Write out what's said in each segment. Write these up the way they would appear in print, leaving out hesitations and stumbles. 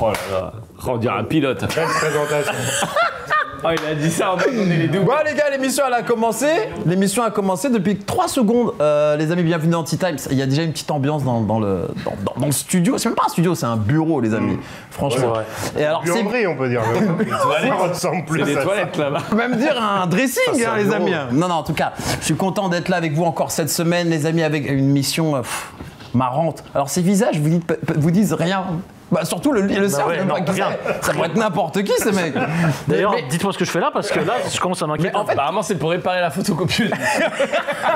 Oh là là. Oh, on dirait un pilote. Belle présentation. Oh, il a dit ça, on va donner les doubles. Bon les gars, l'émission elle a commencé. L'émission a commencé depuis 3 secondes. Les amis, bienvenue dans Tea Time. Il y a déjà une petite ambiance dans le studio. C'est même pas un studio, c'est un bureau les amis. Franchement. Ouais. Et alors c'est Buanderie, on peut dire. Ça ressemble plus C'est des à toilettes là-bas. même dire un dressing Ça, c'est hein, un les bureau. amis. Non en tout cas, je suis content d'être là avec vous encore cette semaine les amis avec une mission marrante. Alors ces visages vous disent rien. Bah surtout le cerf, ouais, non, rien. ça pourrait être n'importe qui ces mecs. D'ailleurs, Mais- dites-moi ce que je fais là, parce que là, je commence à m'inquiéter. Mais en fait- Apparemment, c'est pour réparer la photocopieuse.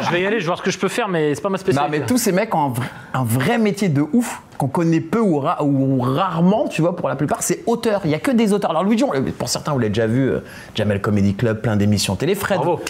Je vais y aller, je vais voir ce que je peux faire, mais c'est pas ma Non spécialité. mais tous ces mecs ont un vrai métier de ouf qu'on connaît peu ou rarement, tu vois, pour la plupart, c'est auteur. Il y a que des auteurs. Alors Luigi, pour certains, vous l'avez déjà vu, Jamel Comedy Club, plein d'émissions télé. Fred, Bravo.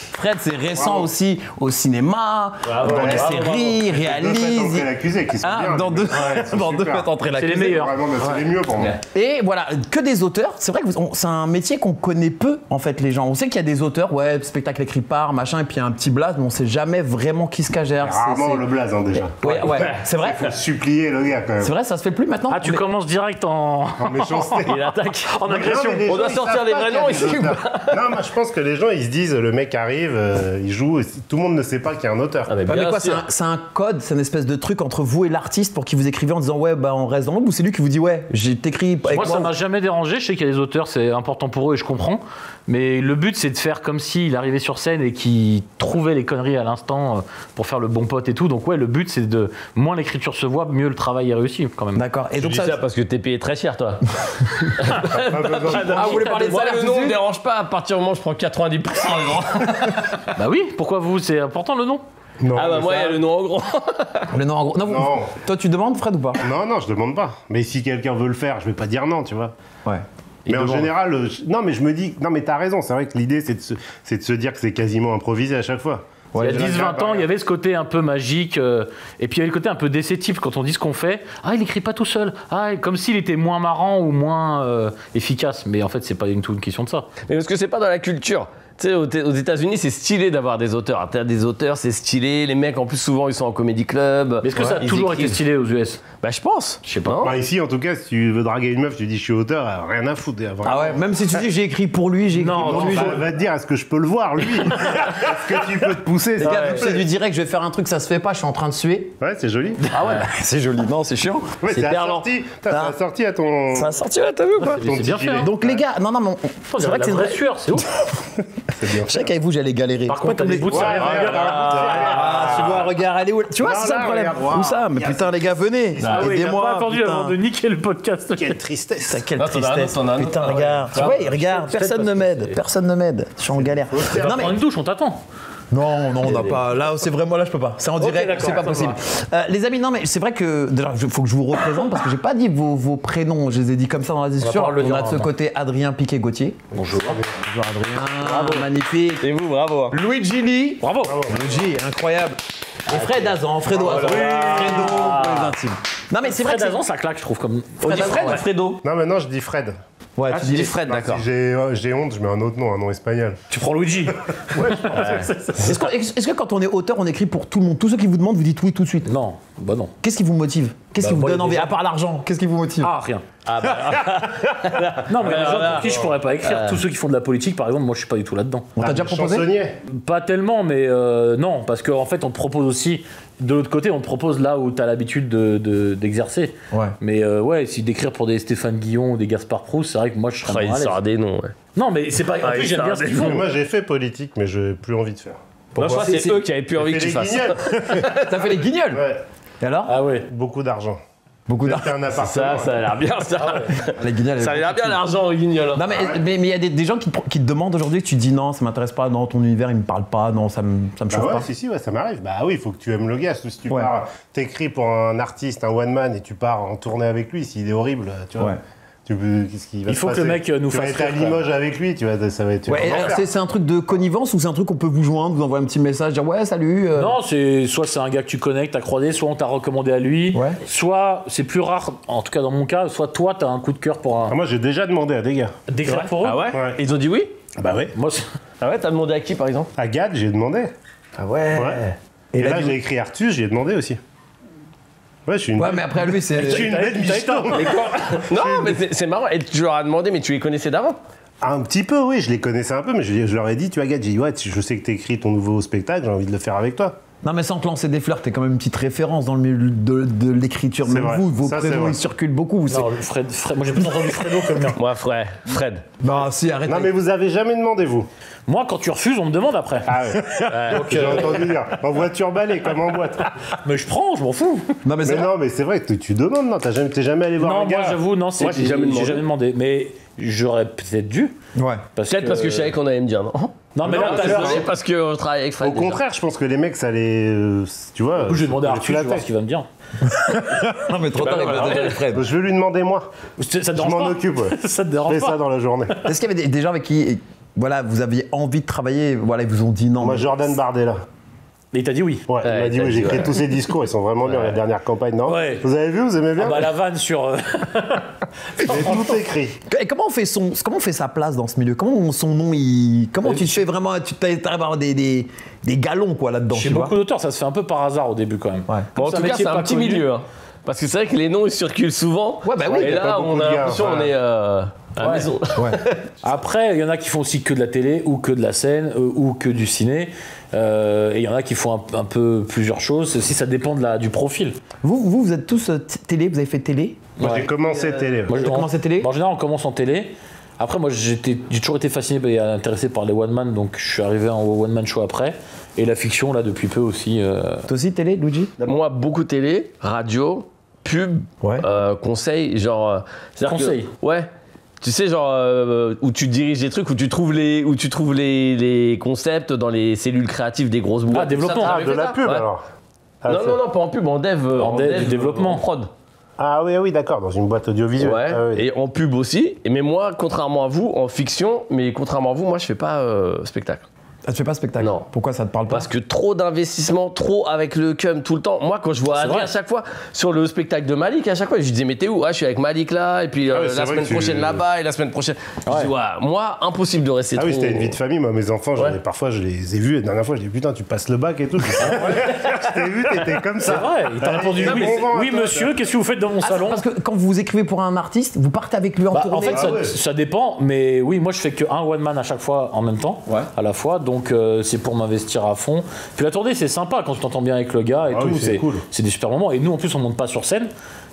c'est récent aussi au cinéma, dans les séries, réalise. Entrer l'accusé qui sont bien. Dans les deux, mecs. Ouais, c'est dans deux super. faites entrer C'est les l'accusé. meilleurs. Vraiment, c'est les mieux pour moi. Et voilà, que des auteurs. C'est vrai que c'est un métier qu'on connaît peu, en fait, les gens. On sait qu'il y a des auteurs, ouais, spectacle écrit par, machin, et puis il y a un petit blaze, mais on sait jamais vraiment qui se cache derrière. Rarement le blaze, hein, déjà. Ouais, c'est vrai. Faut supplier le gars, quand même. C'est vrai, ça se fait plus maintenant. Ah, tu Mais- commences direct en méchanceté. Il attaque en Non, agression. mais les On doit gens, ils sortir savent les pas vrais qu'il y a noms des ici ou auteurs. Non, moi je pense que les gens ils se disent le mec arrive, il joue, et tout le monde ne sait pas qu'il y a un auteur. Ah, mais Ouais, mais bien quoi, sûr. c'est un code, c'est une espèce de truc entre vous et l'artiste pour qui vous écrivez en disant ouais, bah on reste dans l'ombre, ou c'est lui qui vous dit ouais, j'ai t'écris avec Moi, ça moi. m'a jamais dérangé. Je sais qu'il y a des auteurs, c'est important pour eux et je comprends. Mais le but, c'est de faire comme s'il arrivait sur scène et qu'il trouvait les conneries à l'instant pour faire le bon pote et tout. Donc, ouais, le but, c'est de moins l'écriture se voit, mieux le travail est réussi quand même. D'accord. Et Tu donc dis ça parce que t'es payé très cher, toi. Pas besoin de- Ah, vous voulez parler de Moi, salaire le tout nom de me suite dérange pas à partir du moment où je prends 90%. Bah oui, pourquoi vous? C'est important le nom. Non, Ah bah mais moi, il y ça- a le nom en gros. Le nom en gros. Non, Non. Toi, tu demandes, Fred, ou pas? Non, je demande pas. Mais si quelqu'un veut le faire, je vais pas dire non, tu vois. Ouais. Mais en général, non, mais je me dis, non, mais t'as raison, c'est vrai que l'idée, c'est de se dire que c'est quasiment improvisé à chaque fois. Il y a j'ai 10-20 ans, il y avait ce côté un peu magique, et puis il y avait le côté un peu déceptif quand on dit ce qu'on fait. Ah, il écrit pas tout seul. Ah, comme s'il était moins marrant ou moins efficace. Mais en fait, c'est pas du tout une question de ça. Mais parce que c'est pas dans la culture. Tu sais, aux États-Unis, c'est stylé d'avoir des auteurs. T'as des auteurs, c'est stylé. Les mecs, en plus, souvent, ils sont en comédie club. Mais est-ce que ça a Ils toujours été écrivent. stylé aux US? Bah, je pense. Je sais pas. Non Bah, ici, en tout cas, si tu veux draguer une meuf, tu dis je suis auteur, rien à foutre. Ah ouais, même si tu dis j'ai écrit pour lui, j'ai écrit Non, pour non, lui. Va te dire, est-ce que je peux le voir, lui Est-ce que tu peux te pousser Les gars, c'est du direct, je vais faire un truc, ça se fait pas, je suis en train de suer. Ouais, c'est joli. Ah ouais, c'est joli, non, c'est chiant. Ouais, C'est c'est hyper assorti. T'as Ah. assorti à ton. Ça a sorti là, t'as vu ou pas? C'est bien fait. Hein. Donc les gars, non, mais c'est vrai que c'est une vrai. vraie sueur, c'est ouf. Je sais qu'avec vous, j'allais galérer. Par contre, t'as des bouts de Ouais, sérieux. regarde, Ah, tu vois, regarde, allez où? Tu vois, Non, c'est ça là, le problème. regarde, Où ça? Mais wow. putain, les gars, venez. Ah oui, il a Aidez-moi. pas attendu putain. avant de niquer le podcast. Quelle tristesse. Putain, quelle Non, t'en as un tristesse. autre, t'en as un autre. Putain, Ah ouais. regarde. Tu vois, regarde, personne ne m'aide. Personne ne m'aide. Je suis en galère. Non, Prends mais une douche, on t'attend. non, on n'a pas. Là, c'est vraiment là, je peux pas. C'est en direct, d'accord, c'est pas ça possible. Les amis, non, mais c'est vrai que déjà, il faut que je vous représente parce que j'ai pas dit vos prénoms. Je les ai dit comme ça dans la discussion. pas le On dire, a de ce hein. côté Adrien Piquet-Gauthier. Bonjour. Bonjour Adrien. Magnifique. C'est vous, bravo. Luigi Lee. Bravo. Luigi, incroyable. Et Fred Azan, Fredo Azan. Fredo pour les intimes. Non, mais c'est vrai Fred que Azan, ça claque, je trouve. Comme... On dit Fred ouais. ou Fredo? Non, maintenant, je dis Fred. Ouais, Ah, tu dis Fred, d'accord. Si j'ai honte, je mets un autre nom, un nom espagnol. Tu prends Luigi. Est-ce que quand on est auteur, on écrit pour tout le monde? Tous ceux qui vous demandent, vous dites oui tout de suite. Non, bah non. Qu'est-ce qui vous motive? Qu'est-ce Bah, qui vous moi, donne il y a envie? des À part l'argent, qu'est-ce qui vous motive? Ah, rien. Ah bah, Non, mais les gens voilà. pour qui je pourrais pas écrire. Tous ceux qui font de la politique, par exemple, moi je suis pas du tout là-dedans. On t'a déjà proposé? Chansonnier. Pas tellement, mais non, parce qu'en fait, on te propose aussi, de l'autre côté, on te propose là où tu as l'habitude d'exercer. Ouais. Mais ouais, si d'écrire pour des Stéphane Guillon ou des Gaspard Proust, c'est vrai que moi je oh, serais il moins à l'aise. sort des noms, ouais. Non, mais c'est pas. En plus, j'aime bien ce qu'ils font. Moi, j'ai fait politique, mais je n'ai plus envie de faire. Moi, je crois que c'est eux qui avaient plus envie que J'ai tu fait les fasses. guignols. T'as fait les guignols? Ouais. Et alors? Ah ouais. Beaucoup d'argent. Beaucoup d'argent. C'était un appartement. Ça a l'air bien, ça. Les guignols. Ça a l'air bien l'argent au guignol. Non, mais il y a des gens qui te demandent aujourd'hui, que tu te dis non, ça m'intéresse pas, non, ton univers il me parle pas, non, ça me Bah chauffe ouais, pas. si, ouais, ça m'arrive. Bah oui, il faut que tu aimes le gars. Si tu Ouais. pars, t'écris pour un artiste, un one man, et tu pars en tournée avec lui, s'il est horrible, tu vois. Ouais. Qu'est-ce qui va Il se faut que le passer mec nous Tu vas fasse être à rire, quoi. Limoges avec lui, tu vois, ça va être. Ouais, et alors, c'est un truc de connivence ou c'est un truc qu'on peut vous joindre, vous envoyer un petit message, dire ouais, salut. Non, c'est soit c'est un gars que tu connais, que t'as croisé, soit on t'a recommandé à lui, Ouais. soit c'est plus rare, en tout cas dans mon cas, soit toi t'as un coup de cœur pour Ah, moi, j'ai déjà demandé à des gars. d'écrire pour eux. Ah ouais, Ouais. Ils ont dit oui? Bah ouais. Moi, Ah ouais, t'as demandé à qui par exemple? À Gad, j'ai demandé. Ah ouais. Ouais. Et Et là, là, du- j'ai écrit Artus, j'ai demandé aussi. Ouais, je suis une. Ouais, mais après, lui, c'est. Je suis une bête michto. Non, mais c'est marrant. Et tu leur as demandé, mais tu les connaissais d'avant? Un petit peu, oui, je les connaissais un peu, mais je leur ai dit, tu vois, gars, j'ai dit, ouais, je sais que t'écris ton nouveau spectacle, j'ai envie de le faire avec toi. Non, mais sans te lancer des fleurs, t'es quand même une petite référence dans le milieu de l'écriture. C'est Même vrai. vous, vos Ça, c'est prénoms, vrai. ils circulent beaucoup. Vous Non, Fred, moi j'ai plus entendu Fredo comme mien. Moi, Fred. Bah, si, arrête. Non, mais vous avez jamais demandé, vous. Moi, quand tu refuses, on me demande après. Ah ouais. J'ai entendu dire. En voiture balai, comme en boîte. Mais je prends, je m'en fous. Non, mais Mais c'est non, mais c'est vrai que tu demandes, non, t'es jamais allé voir Non, un gars. moi j'avoue, non, Moi, j'ai jamais demandé. Mais j'aurais peut-être dû. Ouais. Peut-être parce que je savais qu'on allait me dire non. Non, mais Non, là, parce t'as que- C'est parce qu'on travaille avec Fred. Au contraire, je pense que les mecs, ça les. Tu vois. je vais demander à les Arthur, je vais voir flatter. ce qu'il va me dire. Non, mais trop tard, il va déjà Fred. Je vais lui demander, moi. Ça te Je dérange m'en pas occupe, ouais. Ça te Je dérange fais ça pas dans la journée. Est-ce qu'il y avait des gens avec qui, voilà, vous aviez envie de travailler, voilà, ils vous ont dit non? Moi, mais- Jordan Bardella. Et il t'a dit oui. Ouais, il m'a dit, il t'a oui, j'ai dit, écrit ouais. tous ses discours, ils sont vraiment bien, la dernière campagne, non? Ouais. Vous avez vu, vous aimez bien? Ah bah la vanne sur. J'ai tout écrit. Et comment on fait sa place dans ce milieu? Comment son nom, comment tu te fais vraiment, tu arrives à avoir des galons quoi là-dedans, Chez tu vois? beaucoup d'auteurs, ça se fait un peu par hasard au début quand même. Ouais. Bon, en Comme tout cas, métier c'est un pas petit connu. milieu. Hein. Parce que c'est vrai que les noms ils circulent souvent. Ouais, bah oui. Et y a pas là, beaucoup on de a gars, l'impression voilà. qu'on est à la Ouais. maison. Ouais. Après, il y en a qui font aussi que de la télé ou que de la scène ou que du ciné. Et il y en a qui font un peu plusieurs choses. Aussi, ça dépend du profil. Vous êtes tous télé, vous avez fait télé? Moi, Ouais. j'ai commencé télé. Moi, T'as commencé télé? En général, on commence en télé. Après, moi, j'ai toujours été fasciné et intéressé par les one man, donc je suis arrivé en one man show après. Et la fiction, là, depuis peu aussi. Toi aussi télé, Luigi? Moi, beaucoup télé, radio, pub, Ouais. conseil, genre. c'est-à-dire Conseil. que- Ouais. Tu sais, genre, où tu diriges des trucs, où tu trouves les concepts dans les cellules créatives des grosses boîtes. développement. Ça, Ah, t'avais de fait la ça pub Ouais. alors. Ah, Non, c'est- non, non, pas en pub, en dev. dev, du développement. En prod. Ah oui, d'accord, dans une boîte audiovisuelle. Ouais. Ah oui. Et en pub aussi. Mais moi, contrairement à vous, en fiction, moi, je fais pas spectacle. Ah, tu fais pas spectacle? Non. Pourquoi ça te parle pas? Parce que trop d'investissement, trop avec le cum tout le temps. Moi, quand je vois Adrien vrai. à chaque fois sur le spectacle de Malik, à chaque fois, je lui disais, mais t'es où? Ah, je suis avec Malik là, et puis Ah ouais, c'est la vrai semaine que tu- prochaine là-bas, et la semaine prochaine. Je dis, ouais, moi, impossible de rester Ah trop. oui, c'était une vie de famille. Moi, mes enfants, Ouais. parfois, je les ai vus. La dernière fois, je dis, putain, tu passes le bac et tout. Je dis, ah ouais, je t'ai vu, t'étais comme ça. C'est vrai, il t'a répondu il a oui. bon vent à Oui, toi, monsieur, qu'est-ce que vous faites dans mon salon Parce que quand vous écrivez pour un artiste, vous partez avec lui en Bah, tournée. en fait, Ah ouais. ça dépend, mais oui, moi je fais qu'un one man à chaque fois en même temps, à la fois, donc c'est pour m'investir à fond. Puis la tournée, c'est sympa quand tu t'entends bien avec le gars et Ah tout, oui, c'est cool. c'est des super moments. Et nous, en plus, on monte pas sur scène,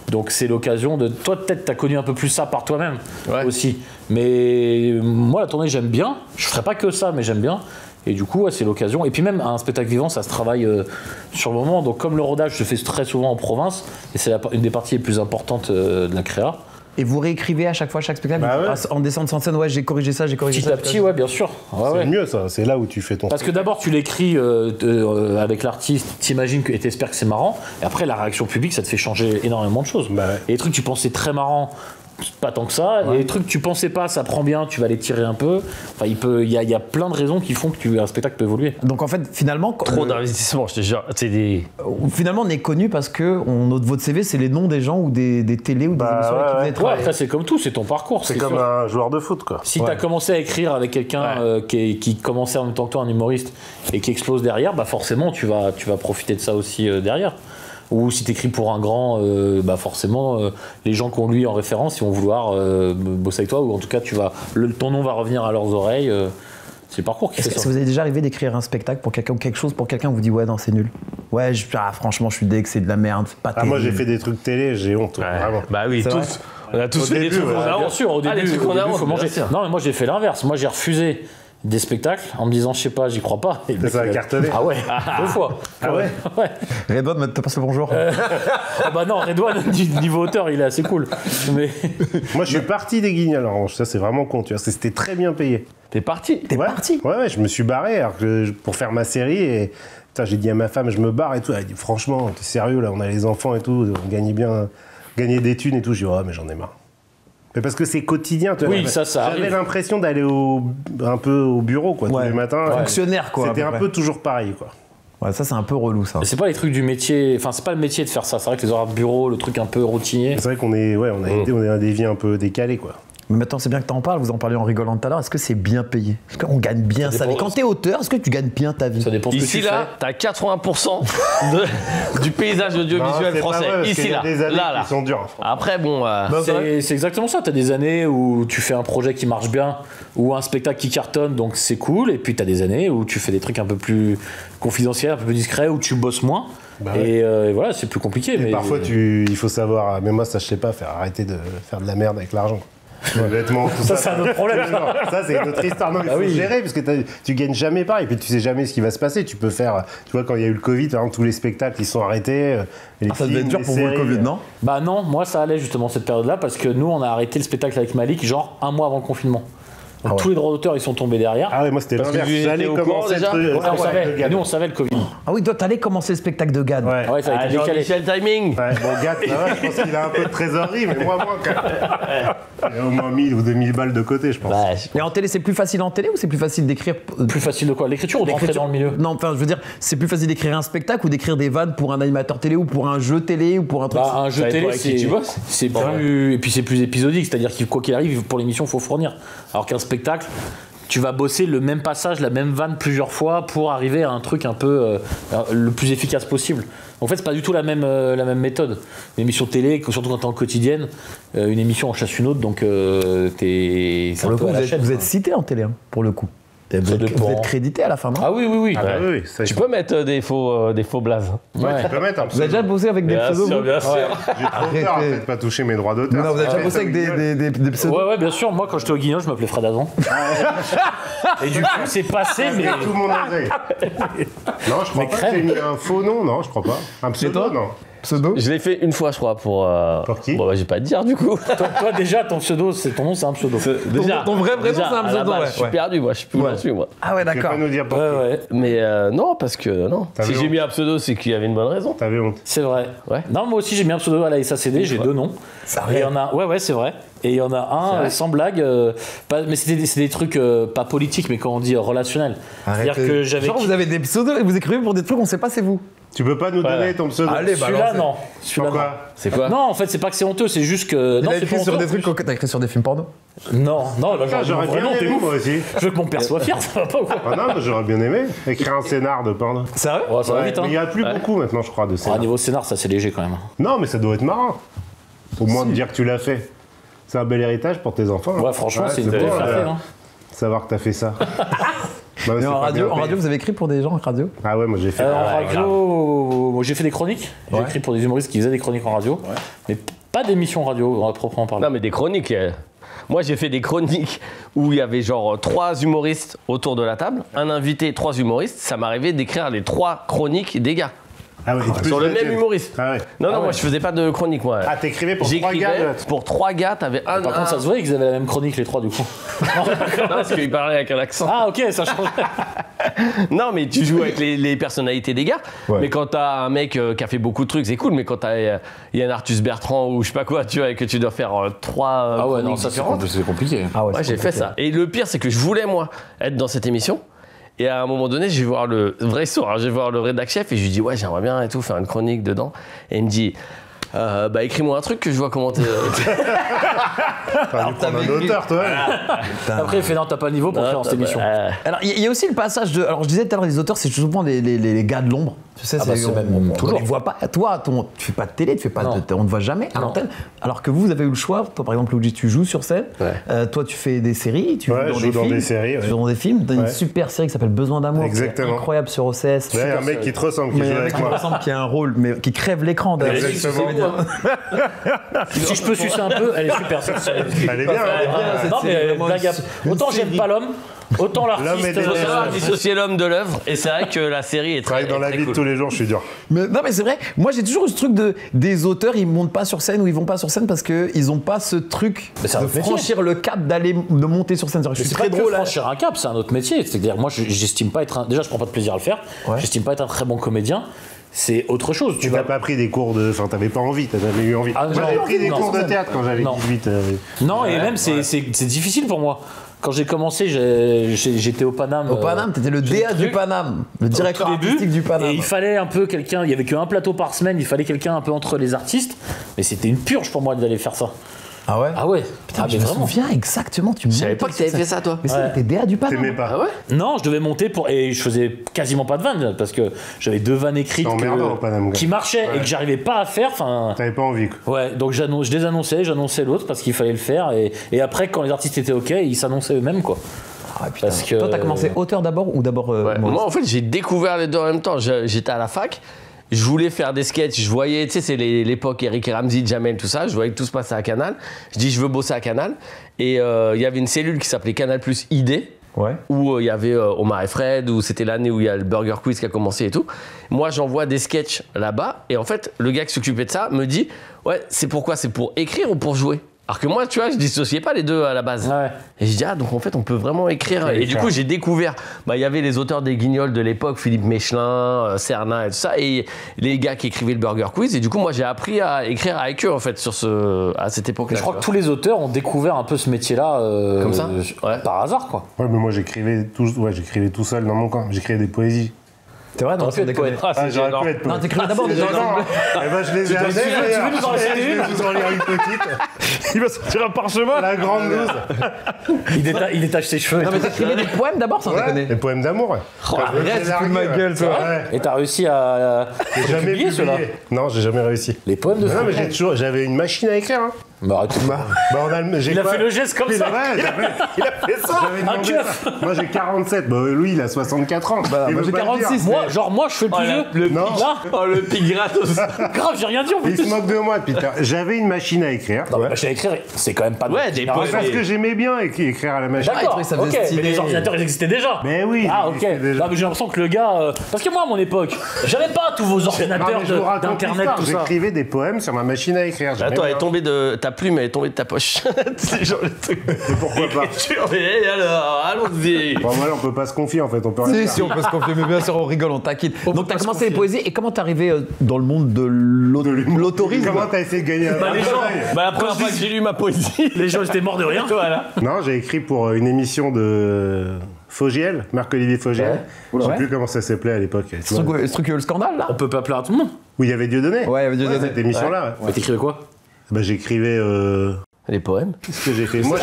donc c'est l'occasion de. Toi, peut-être, t'as connu un peu plus ça par toi-même Ouais. aussi. Mais moi, la tournée, j'aime bien. Je ferai pas que ça, mais j'aime bien. Et du coup, ouais, c'est l'occasion. Et puis même un spectacle vivant, ça se travaille sur le moment. Donc comme le rodage se fait très souvent en province, et c'est une des parties les plus importantes de la créa. Et vous réécrivez à chaque fois chaque spectacle? Bah ouais. En descendant sur scène, ouais, j'ai corrigé ça, j'ai corrigé Petit ça. à petit, ouais, bien sûr. Ouais, C'est ouais. mieux, ça. C'est là où tu fais ton. Parce que d'abord, tu l'écris avec l'artiste, t'imagines et t'espères que c'est marrant. Et après, la réaction publique, ça te fait changer énormément de choses. Bah ouais. Et les trucs que tu pensais très marrants, pas tant que ça. Et les trucs que tu pensais pas, ça prend bien, tu vas les tirer un peu. Enfin, il y a plein de raisons qui font que un spectacle peut évoluer. Donc en fait, finalement, Trop d'investissement, je te jure. C'est des. finalement, on est connu parce que votre CV, c'est les noms des gens ou des télés ou des Bah, émissions avec qui ouais, vous avez ouais. travaillé. Après, c'est comme tout, c'est ton parcours. C'est c'est comme sûr. un joueur de foot, quoi. Si tu as commencé à écrire avec quelqu'un qui commençait en même temps que toi, un humoriste, et qui explose derrière, bah forcément, tu vas profiter de ça aussi derrière. Ou si tu écris pour un grand, bah forcément, les gens qui ont lui en référence, ils vont vouloir bosser avec toi, ou en tout cas, ton nom va revenir à leurs oreilles. C'est le parcours qui Est-ce fait que ça. vous avez déjà arrivé d'écrire un spectacle pour quelqu'un ou quelque chose pour quelqu'un, vous dit ouais, non, c'est nul? Ouais, franchement, je suis deg, c'est de la merde, c'est pas Ah, moi, j'ai terrible. fait des trucs télé, j'ai honte, vraiment. Bah oui, C'est tous. vrai. On a tous Au fait des début, trucs ouais. qu'on a Bien honte. sûr, au Ah, les début, trucs qu'on a honte, faut manger. bien sûr. Non, mais moi j'ai fait l'inverse. Moi j'ai refusé des spectacles en me disant, je sais pas, j'y crois pas. Et le mec, Ça a cartonné. Ah ouais, 2 fois. Ah ouais Ouais. Redbone, te passe le bonjour. Ah bah non, Redouane, niveau auteur, il est assez cool. Mais Moi, je suis parti des Guignols, en revanche. Ça, c'est vraiment con, tu vois. C'était très bien payé. T'es parti. T'es Ouais. parti. Ouais, je me suis barré alors que pour faire ma série et putain, j'ai dit à ma femme, je me barre et tout. Elle a dit, franchement, t'es sérieux là, on a les enfants et tout, on gagnait des thunes et tout. Je dis, ouais, mais j'en ai marre. Mais parce que c'est quotidien, tu vois. Oui, ça J'avais arrive. l'impression d'aller un peu au bureau, quoi, tous Ouais. les matins. Fonctionnaire, quoi. C'était à peu un près. peu toujours pareil, quoi. Ouais, ça, c'est un peu relou, ça. c'est pas les trucs du métier, enfin c'est pas le métier de faire ça. C'est vrai que les horaires de bureau, le truc un peu routinier. C'est vrai qu'on est, ouais, on a des vies un peu décalées, quoi. Mais maintenant, c'est bien que tu en parles, vous en parliez en rigolant tout à l'heure. Est-ce que c'est bien payé? Est-ce qu'on gagne bien sa vie? Quand t'es auteur, est-ce que tu gagnes bien ta vie? Ça dépend de ce que Ici, tu là, t'as 80% du paysage audiovisuel français. Ici, là. Là. Ils sont durs. Après, bon. C'est exactement ça. Tu as des années où tu fais un projet qui marche bien ou un spectacle qui cartonne, donc c'est cool. Et puis tu as des années où tu fais des trucs un peu plus confidentiels, un peu plus discrets, où tu bosses moins. Et voilà, c'est plus compliqué. Mais parfois, il faut savoir. Mais moi, ça, je sais pas, arrêter de faire de la merde avec l'argent. Honnêtement, tout ça, c'est un autre problème. Ça, c'est une autre histoire. Non, mais il faut gérer parce que tu gagnes jamais pareil. Et puis, tu sais jamais ce qui va se passer. Tu peux faire. Tu vois, quand il y a eu le Covid, par exemple, tous les spectacles ils sont arrêtés. Ça devait être dur pour vous le Covid, non? Bah non, moi ça allait justement cette période-là parce que nous, on a arrêté le spectacle avec Malik genre un mois avant le confinement. Donc, tous les droits d'auteur ils sont tombés derrière. Ah ouais, moi c'était l'inverse. J'allais commencer déjà. Nous on savait le Covid. Ah oui, toi t'allais commencer le spectacle de Gad. Ouais, ça a été décalé. Michel Timing. Ouais, bon, Gad, ça va, je pense qu'il a un peu de trésorerie, mais moi, quand même. Il y a au moins 1000 ou 2000 balles de côté, je pense. Et en télé, c'est plus facile en télé ou c'est plus facile d'écrire? Plus facile de quoi? L'écriture ou de rentrer dans le milieu? Non, enfin, je veux dire, c'est plus facile d'écrire un spectacle ou d'écrire des vannes pour un animateur télé ou pour un jeu télé ou pour un truc. Bah, un jeu télé, c'est plus. Et puis c'est plus épisodique, c'est-à-dire que quoi qu'il arrive, pour l'émission, il faut fournir. Alors qu'un spectacle, tu vas bosser le même passage, la même vanne plusieurs fois pour arriver à un truc un peu le plus efficace possible. En fait, c'est pas du tout la même méthode. Une émission télé, surtout quand t'es en quotidienne, une émission en chasse une autre, donc t'es. Pour le coup, vous êtes cité en télé, hein, pour le coup. Vous êtes crédité à la fin, non? Ah oui. Tu peux mettre des faux blazes. Ouais, tu peux mettre un Vous avez déjà bossé avec des pseudos? Bien sûr. J'ai trop peur de pas toucher mes droits d'auteur. Non, vous avez déjà bossé avec des pseudos? Ouais, bien sûr. Moi, quand j'étais au Guignol, je m'appelais Fred Azan. Et du coup, c'est passé, mais. Tout le monde oseille. Non, je crois pas que j'ai mis un faux nom, non, je crois pas. Un pseudo, non. Pseudo? Je l'ai fait une fois, je crois, pour. Pour qui? Bon, bah, je vais pas te dire du coup. Toi, déjà, ton pseudo, ton nom, c'est un pseudo. Déjà, ton vrai nom, c'est un pseudo, ouais. ouais. Je suis perdu, moi. Je suis plus là-dessus, moi. Ah ouais, Tu peux d'accord. pas nous dire pour qui? Ouais. Mais non, parce que non. T'avais Si j'ai honte. mis un pseudo, c'est qu'il y avait une bonne raison. T'avais honte. C'est vrai. Ouais. Non, moi aussi, j'ai mis un pseudo à la SACD, j'ai 2 noms. Et il y en a. Ouais, c'est vrai. Et il y en a un, sans blague, mais c'est des trucs pas politiques, mais quand on dit relationnels. C'est-à-dire que j'avais. Genre, vous avez des pseudos et vous écrivez pour des trucs, on sait pas c'est vous. Tu peux pas nous donner ton pseudo? Allez, Celui-là, non. Pourquoi? C'est quoi? Non, en fait, c'est pas que c'est honteux, c'est juste que. T'as Non, c'est écrit pas sur honteux. des trucs, t'as écrit sur des films porno? Non, là, J'aurais bien t'es aimé, ouf. moi aussi. Je veux que mon père soit fier, ça va pas ou quoi? Ah non, mais j'aurais bien aimé écrire un scénar de porno. Sérieux? Ouais, ça va Ouais, vite, hein. mais il y a plus beaucoup maintenant, je crois, de À scénar. niveau scénar, ça c'est léger quand même. Non, mais ça doit être marrant. Au moins de dire que tu l'as fait. C'est un bel héritage pour tes enfants. Ouais, franchement, c'est une beau, belle fierté. Hein. savoir que t'as fait ça. Non, Mais c'est en pas bien radio, payé. vous avez écrit pour des gens en radio? Ah ouais, moi j'ai fait. En radio, moi, j'ai fait des chroniques. J'ai écrit pour des humoristes qui faisaient des chroniques en radio. Mais pas d'émissions radio, on va proprement parler. Non, mais des chroniques. Moi, j'ai fait des chroniques où il y avait genre 3 humoristes autour de la table, un invité, 3 humoristes. Ça m'arrivait d'écrire les 3 chroniques des gars. Ah ouais, Sur le même humoriste. Ah ouais. Non, moi je faisais pas de chronique, moi. Ah, t'écrivais pour 3 J'écrivais gars. pour 3 gars, t'avais un. Par contre, ça se voyait qu'ils avaient la même chronique, les 3, du coup. Non, parce qu'il parlait avec un accent. Ah, ok, ça change. Non, mais tu joues avec les personnalités des gars. Ouais. Mais quand t'as un mec qui a fait beaucoup de trucs, c'est cool. Mais quand il y a un Artus Bertrand ou je sais pas quoi, tu vois, et que tu dois faire 3 Ah ouais, non, chroniques ça différentes. c'est compliqué. Ah Ouais, j'ai fait ça. Et le pire, c'est que je voulais, moi, être dans cette émission. Et à un moment donné, je vais voir le vrai soir, hein, je vais voir le rédac chef et je lui dis ouais, j'aimerais bien et tout faire une chronique dedans. Et il me dit bah écris-moi un truc que je vois comment t'es. T'as dû prendre un auteur, toi. Après, il fait non, t'as pas le niveau pour faire dans cette émission. Alors, il y a aussi le passage de. Alors, je disais tout à l'heure, les auteurs, c'est souvent les gars de l'ombre. Tu sais, Ah bah, c'est même on toujours. les voit pas. Toi, tu fais pas de télé, tu fais pas on ne voit jamais à Non. l'antenne. Alors que vous avez eu le choix. Toi, par exemple, Luigi, tu joues sur scène. Ouais. Toi, tu fais des séries. Tu Ouais, joues je joue dans films. des séries, ouais. Tu joues dans des films. T'as une Ouais. super série qui s'appelle Besoin d'amour. Exactement. Qui est incroyable sur OCS. Il y a un mec qui te ressemble, qui Mais joue un mec avec qui me moi. ressemble, qui a un rôle, mais qui crève l'écran d'ailleurs. Exactement. Si je peux sucer un peu, elle est super cette série. Elle est bien, hein. Non, mais vraiment blague à- une autant j'aime série. pas l'homme, autant L'homme est l'artiste. des Faut Ouais, savoir ouais. dissocier l'homme de l'œuvre. Et c'est vrai que la série est très, Travaille dans la très vie de cool. tous les jours, je suis dur. Mais, non mais c'est vrai, moi j'ai toujours eu ce truc des auteurs, ils montent pas sur scène ou ils vont pas sur scène parce qu'ils ont pas ce truc Mais c'est un de autre métier. franchir le cap de monter sur scène. Je suis C'est très pas drôle que franchir un cap, c'est un autre métier. C'est-à-dire, moi, j'estime pas être un. Déjà, je prends pas de plaisir à le faire. Ouais. J'estime pas être un très bon comédien. C'est autre chose. Tu n'as pas pris des cours de. Enfin, t'avais pas envie, t'as jamais eu envie. Ah, Moi, non, j'avais pris des non, cours de non. théâtre quand j'avais Non. 18. Non, et même, c'est difficile pour moi. Quand j'ai commencé, j'étais au Paname. Au Paname, t'étais le DA du Paname, le directeur au tout début, artistique du Paname. Et il fallait un peu quelqu'un, il y avait qu'un plateau par semaine, il fallait quelqu'un un peu entre les artistes, mais c'était une purge pour moi d'aller faire ça. Ah ouais. Ah ouais. Putain, Ah, je mais me vraiment. souviens exactement. Tu Je savais pas que t'avais fait ça, toi. Mais ça, t'es DA du panneau. T'aimais pas. Ah ouais? Non, je devais monter et je faisais quasiment pas de vannes parce que j'avais 2 vannes écrites C'est emmerdant, au Paname, gars. qui marchaient et Ouais. que j'arrivais pas à faire. Enfin, T'avais pas envie, quoi. ouais. Donc je j'annonçais l'autre parce qu'il fallait le faire et après quand les artistes étaient ok, ils s'annonçaient eux-mêmes quoi. Ah, putain. Parce que- Toi, t'as commencé auteur d'abord ou d'abord Ouais. humoriste? Moi, en fait, j'ai découvert les deux en même temps. J'étais à la fac. Je voulais faire des sketchs, je voyais, tu sais, c'est l'époque Eric et Ramsey, Jamel, tout ça. Je voyais que tout se passait à Canal. Je dis, je veux bosser à Canal. Et il y avait une cellule qui s'appelait Canal Plus ID, Ouais. où il y avait Omar et Fred, où c'était l'année où il y a le Burger Quiz qui a commencé et tout. Moi, j'envoie des sketchs là-bas. Et en fait, le gars qui s'occupait de ça me dit, ouais, c'est pourquoi? C'est pour écrire ou pour jouer? Alors que moi, tu vois, je dissociais pas les deux à la base. Ouais. Et je dis, ah, donc en fait, on peut vraiment écrire. Et du coup, j'ai découvert, il y avait les auteurs des Guignols de l'époque, Philippe Mechelin, Cernin et tout ça, et les gars qui écrivaient le Burger Quiz. Et du coup, moi, j'ai appris à écrire avec eux, en fait, à cette époque-là. Je crois que tu tous les auteurs ont découvert un peu ce métier-là Comme ça Ouais. par hasard quoi. Ouais, mais moi, j'écrivais tout seul dans mon coin. J'écrivais des poésies. C'est vrai, non, vois. c'est poète. Ah, j'aurais pu être Non, poète. t'écrivais d'abord des Non, gens. eh ben, je les ai amenés. tu veux nous en citer Je vais vous en lire une petite. Il va sortir un parchemin. La grande loose. Il détache ses cheveux. et Non, mais tout. t'écrivais des poèmes d'abord, sans déconner. Les poèmes d'amour, ouais. arrête, tu fous de ma gueule, toi. Ouais. Et t'as réussi à J'ai jamais publier cela. publié. Non, j'ai jamais réussi. Les poèmes de Non, mais Foucault. j'avais une machine à écrire. Hein. Bah, arrête. J'ai Il a quoi fait le geste comme Oui, ça. ouais, Il a fait ça. j'avais demandé keuf. ça. Moi, j'ai 47. Bah, lui, il a 64 ans. Il moi, veut j'ai pas le 46. dire. Moi, je fais le plus vieux. Non. Là, Oh, le pic gratos. grave, j'ai rien dit en Il plus. se moque de moi depuis tard. J'avais une machine à écrire. Non, mais machine à écrire, c'est quand même pas. Ouais, des génération. poèmes. Parce que j'aimais bien écrire à la machine. D'accord, Ah, ça faisait ok, stylé. mais les ordinateurs ils existaient déjà. Mais oui. Ah il ok. existait déjà. Non, mais j'ai l'impression que le gars, parce que moi à mon époque, j'avais pas tous vos Non, ordinateurs mais je vous raconte d'internet l'histoire. tout ça. J'écrivais des poèmes sur ma machine à écrire. J'aimais Attends, elle bien. est tombée de ta plume, elle est tombée de ta poche. C'est genre le truc. Pourquoi pas Et alors, allons-y. Bon, voilà, on peut pas se confier en fait. On peut rien Si, faire. on peut se confier, mais bien sûr, on rigole, on taquine. Donc, peut t'as pas se commencé les confier. poésies, et comment t'es arrivé dans le monde de l'autorisme? Comment t'as essayé de gagner un Les gens, la première fois que j'ai lu ma poésie. Les gens étaient morts de rien. Voilà. Non, j'ai écrit pour une émission de Fogiel, Marc-Olivier Fogiel. Je sais Ouais. plus comment ça s'appelait à l'époque. tu vois. Ce truc, le scandale, là? On peut pas plaire à tout le monde. Où il y avait Dieudonné. Ouais, il y avait Dieudonné. Cette émission-là. Ouais. Mais t'écrivais quoi? Bah, j'écrivais. Les poèmes. Qu'est-ce que j'ai fait? Moi,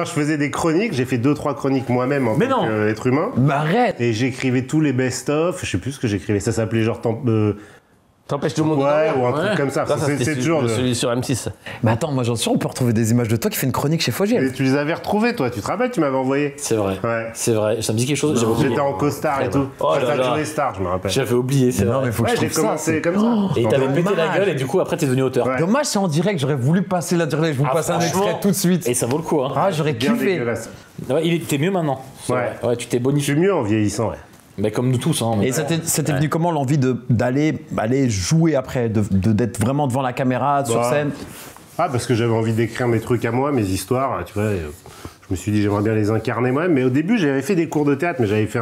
je faisais des chroniques. J'ai fait 2-3 chroniques moi-même en Mais tant non. qu'être humain. Bah, arrête! Et j'écrivais tous les best-of. Je sais plus ce que j'écrivais. Ça s'appelait genre. T'empêches tout le monde de Ouais, dormir. ou un truc comme ça. Ça, C'est c'était toujours. celui sur M6. Mais attends, moi, j'en suis sûr, on peut retrouver des images de toi qui fait une chronique chez Fogiel. Et tu les avais retrouvés, toi. Tu te rappelles? Tu m'avais envoyé. C'est vrai. Ouais. C'est vrai. Ça me dit quelque chose. J'avais oublié. J'étais en costard et tout. Oh là Ça là. jouait Star, je me rappelle. J'avais oublié. C'est Non, vrai. mais faut que Ouais, je j'ai trouve ça. commencé c'est- comme ça. Et t'avais pété la dommage. gueule et du coup après t'es devenu auteur. Ouais. Dommage, c'est en direct, j'aurais voulu passer la direct, je vous passe un franchement. extrait tout de suite. Et ça vaut le coup. Hein. Ah, j'aurais Bien kiffé. dégueulasse. Ouais, il était mieux maintenant. C'est Ouais. vrai. Ouais, tu t'es Je bonifié. suis mieux en vieillissant, ouais. Mais comme nous tous. Hein, Et c'était venu comment l'envie d'aller jouer après, d'être vraiment devant la caméra, sur Bah, scène? Ah, parce que j'avais envie d'écrire mes trucs à moi, mes histoires, tu vois. Je me suis dit, j'aimerais bien les incarner moi-même. Mais au début, j'avais fait des cours de théâtre, mais j'avais fait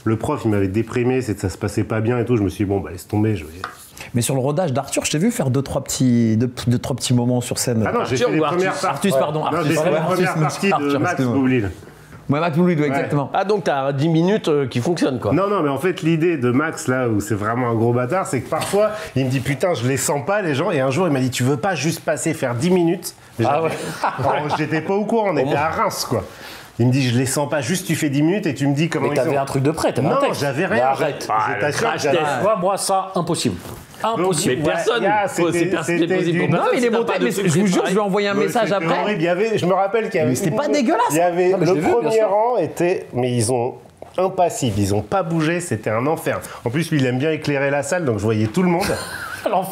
le prof, il m'avait déprimé, ça se passait pas bien et tout. Je me suis dit, bon, bah, laisse tomber. Mais sur le rodage d'Arthur, je t'ai vu faire deux, trois petits moments sur scène. Ah non, j'ai Arthur fait les ou premières Artus parties. Artus, pardon. Non, Artus, j'ai fait ouais, la Artus, première partie de Arthur, Max excuse-moi. Boublil. Ouais, Mac Louis, exactement. Ah, donc t'as 10 minutes qui fonctionnent, quoi. Non, mais en fait, l'idée de Max, là, où c'est vraiment un gros bâtard, c'est que parfois, il me dit, putain, je les sens pas, les gens. Et un jour, il m'a dit, tu veux pas juste passer faire 10 minutes? Et Ah ouais. J'étais pas au courant, on était à Reims, quoi. Il me dit, je les sens pas, juste tu fais 10 minutes et tu me dis comment Mais ils t'avais sont. un truc de prêt, t'avais un Non, texte. j'avais Mais rien. arrête. Je t'assure que j'avais- Moi, ça, impossible. Impossible. Mais personne, c'est c'était possible pour du- personne. Non, mais il est Si t'as monté, pas de mais truc je vous jure, préparé. je lui ai envoyé un message C'était après. horrible. Je me rappelle qu'il y avait. Mais c'était pas dégueulasse. Il y avait Non, mais je le l'ai vu, bien premier sûr. rang était, mais ils ont impassibles, ils ont pas bougé, c'était un enfer. En plus, lui, il aime bien éclairer la salle, donc je voyais tout le monde.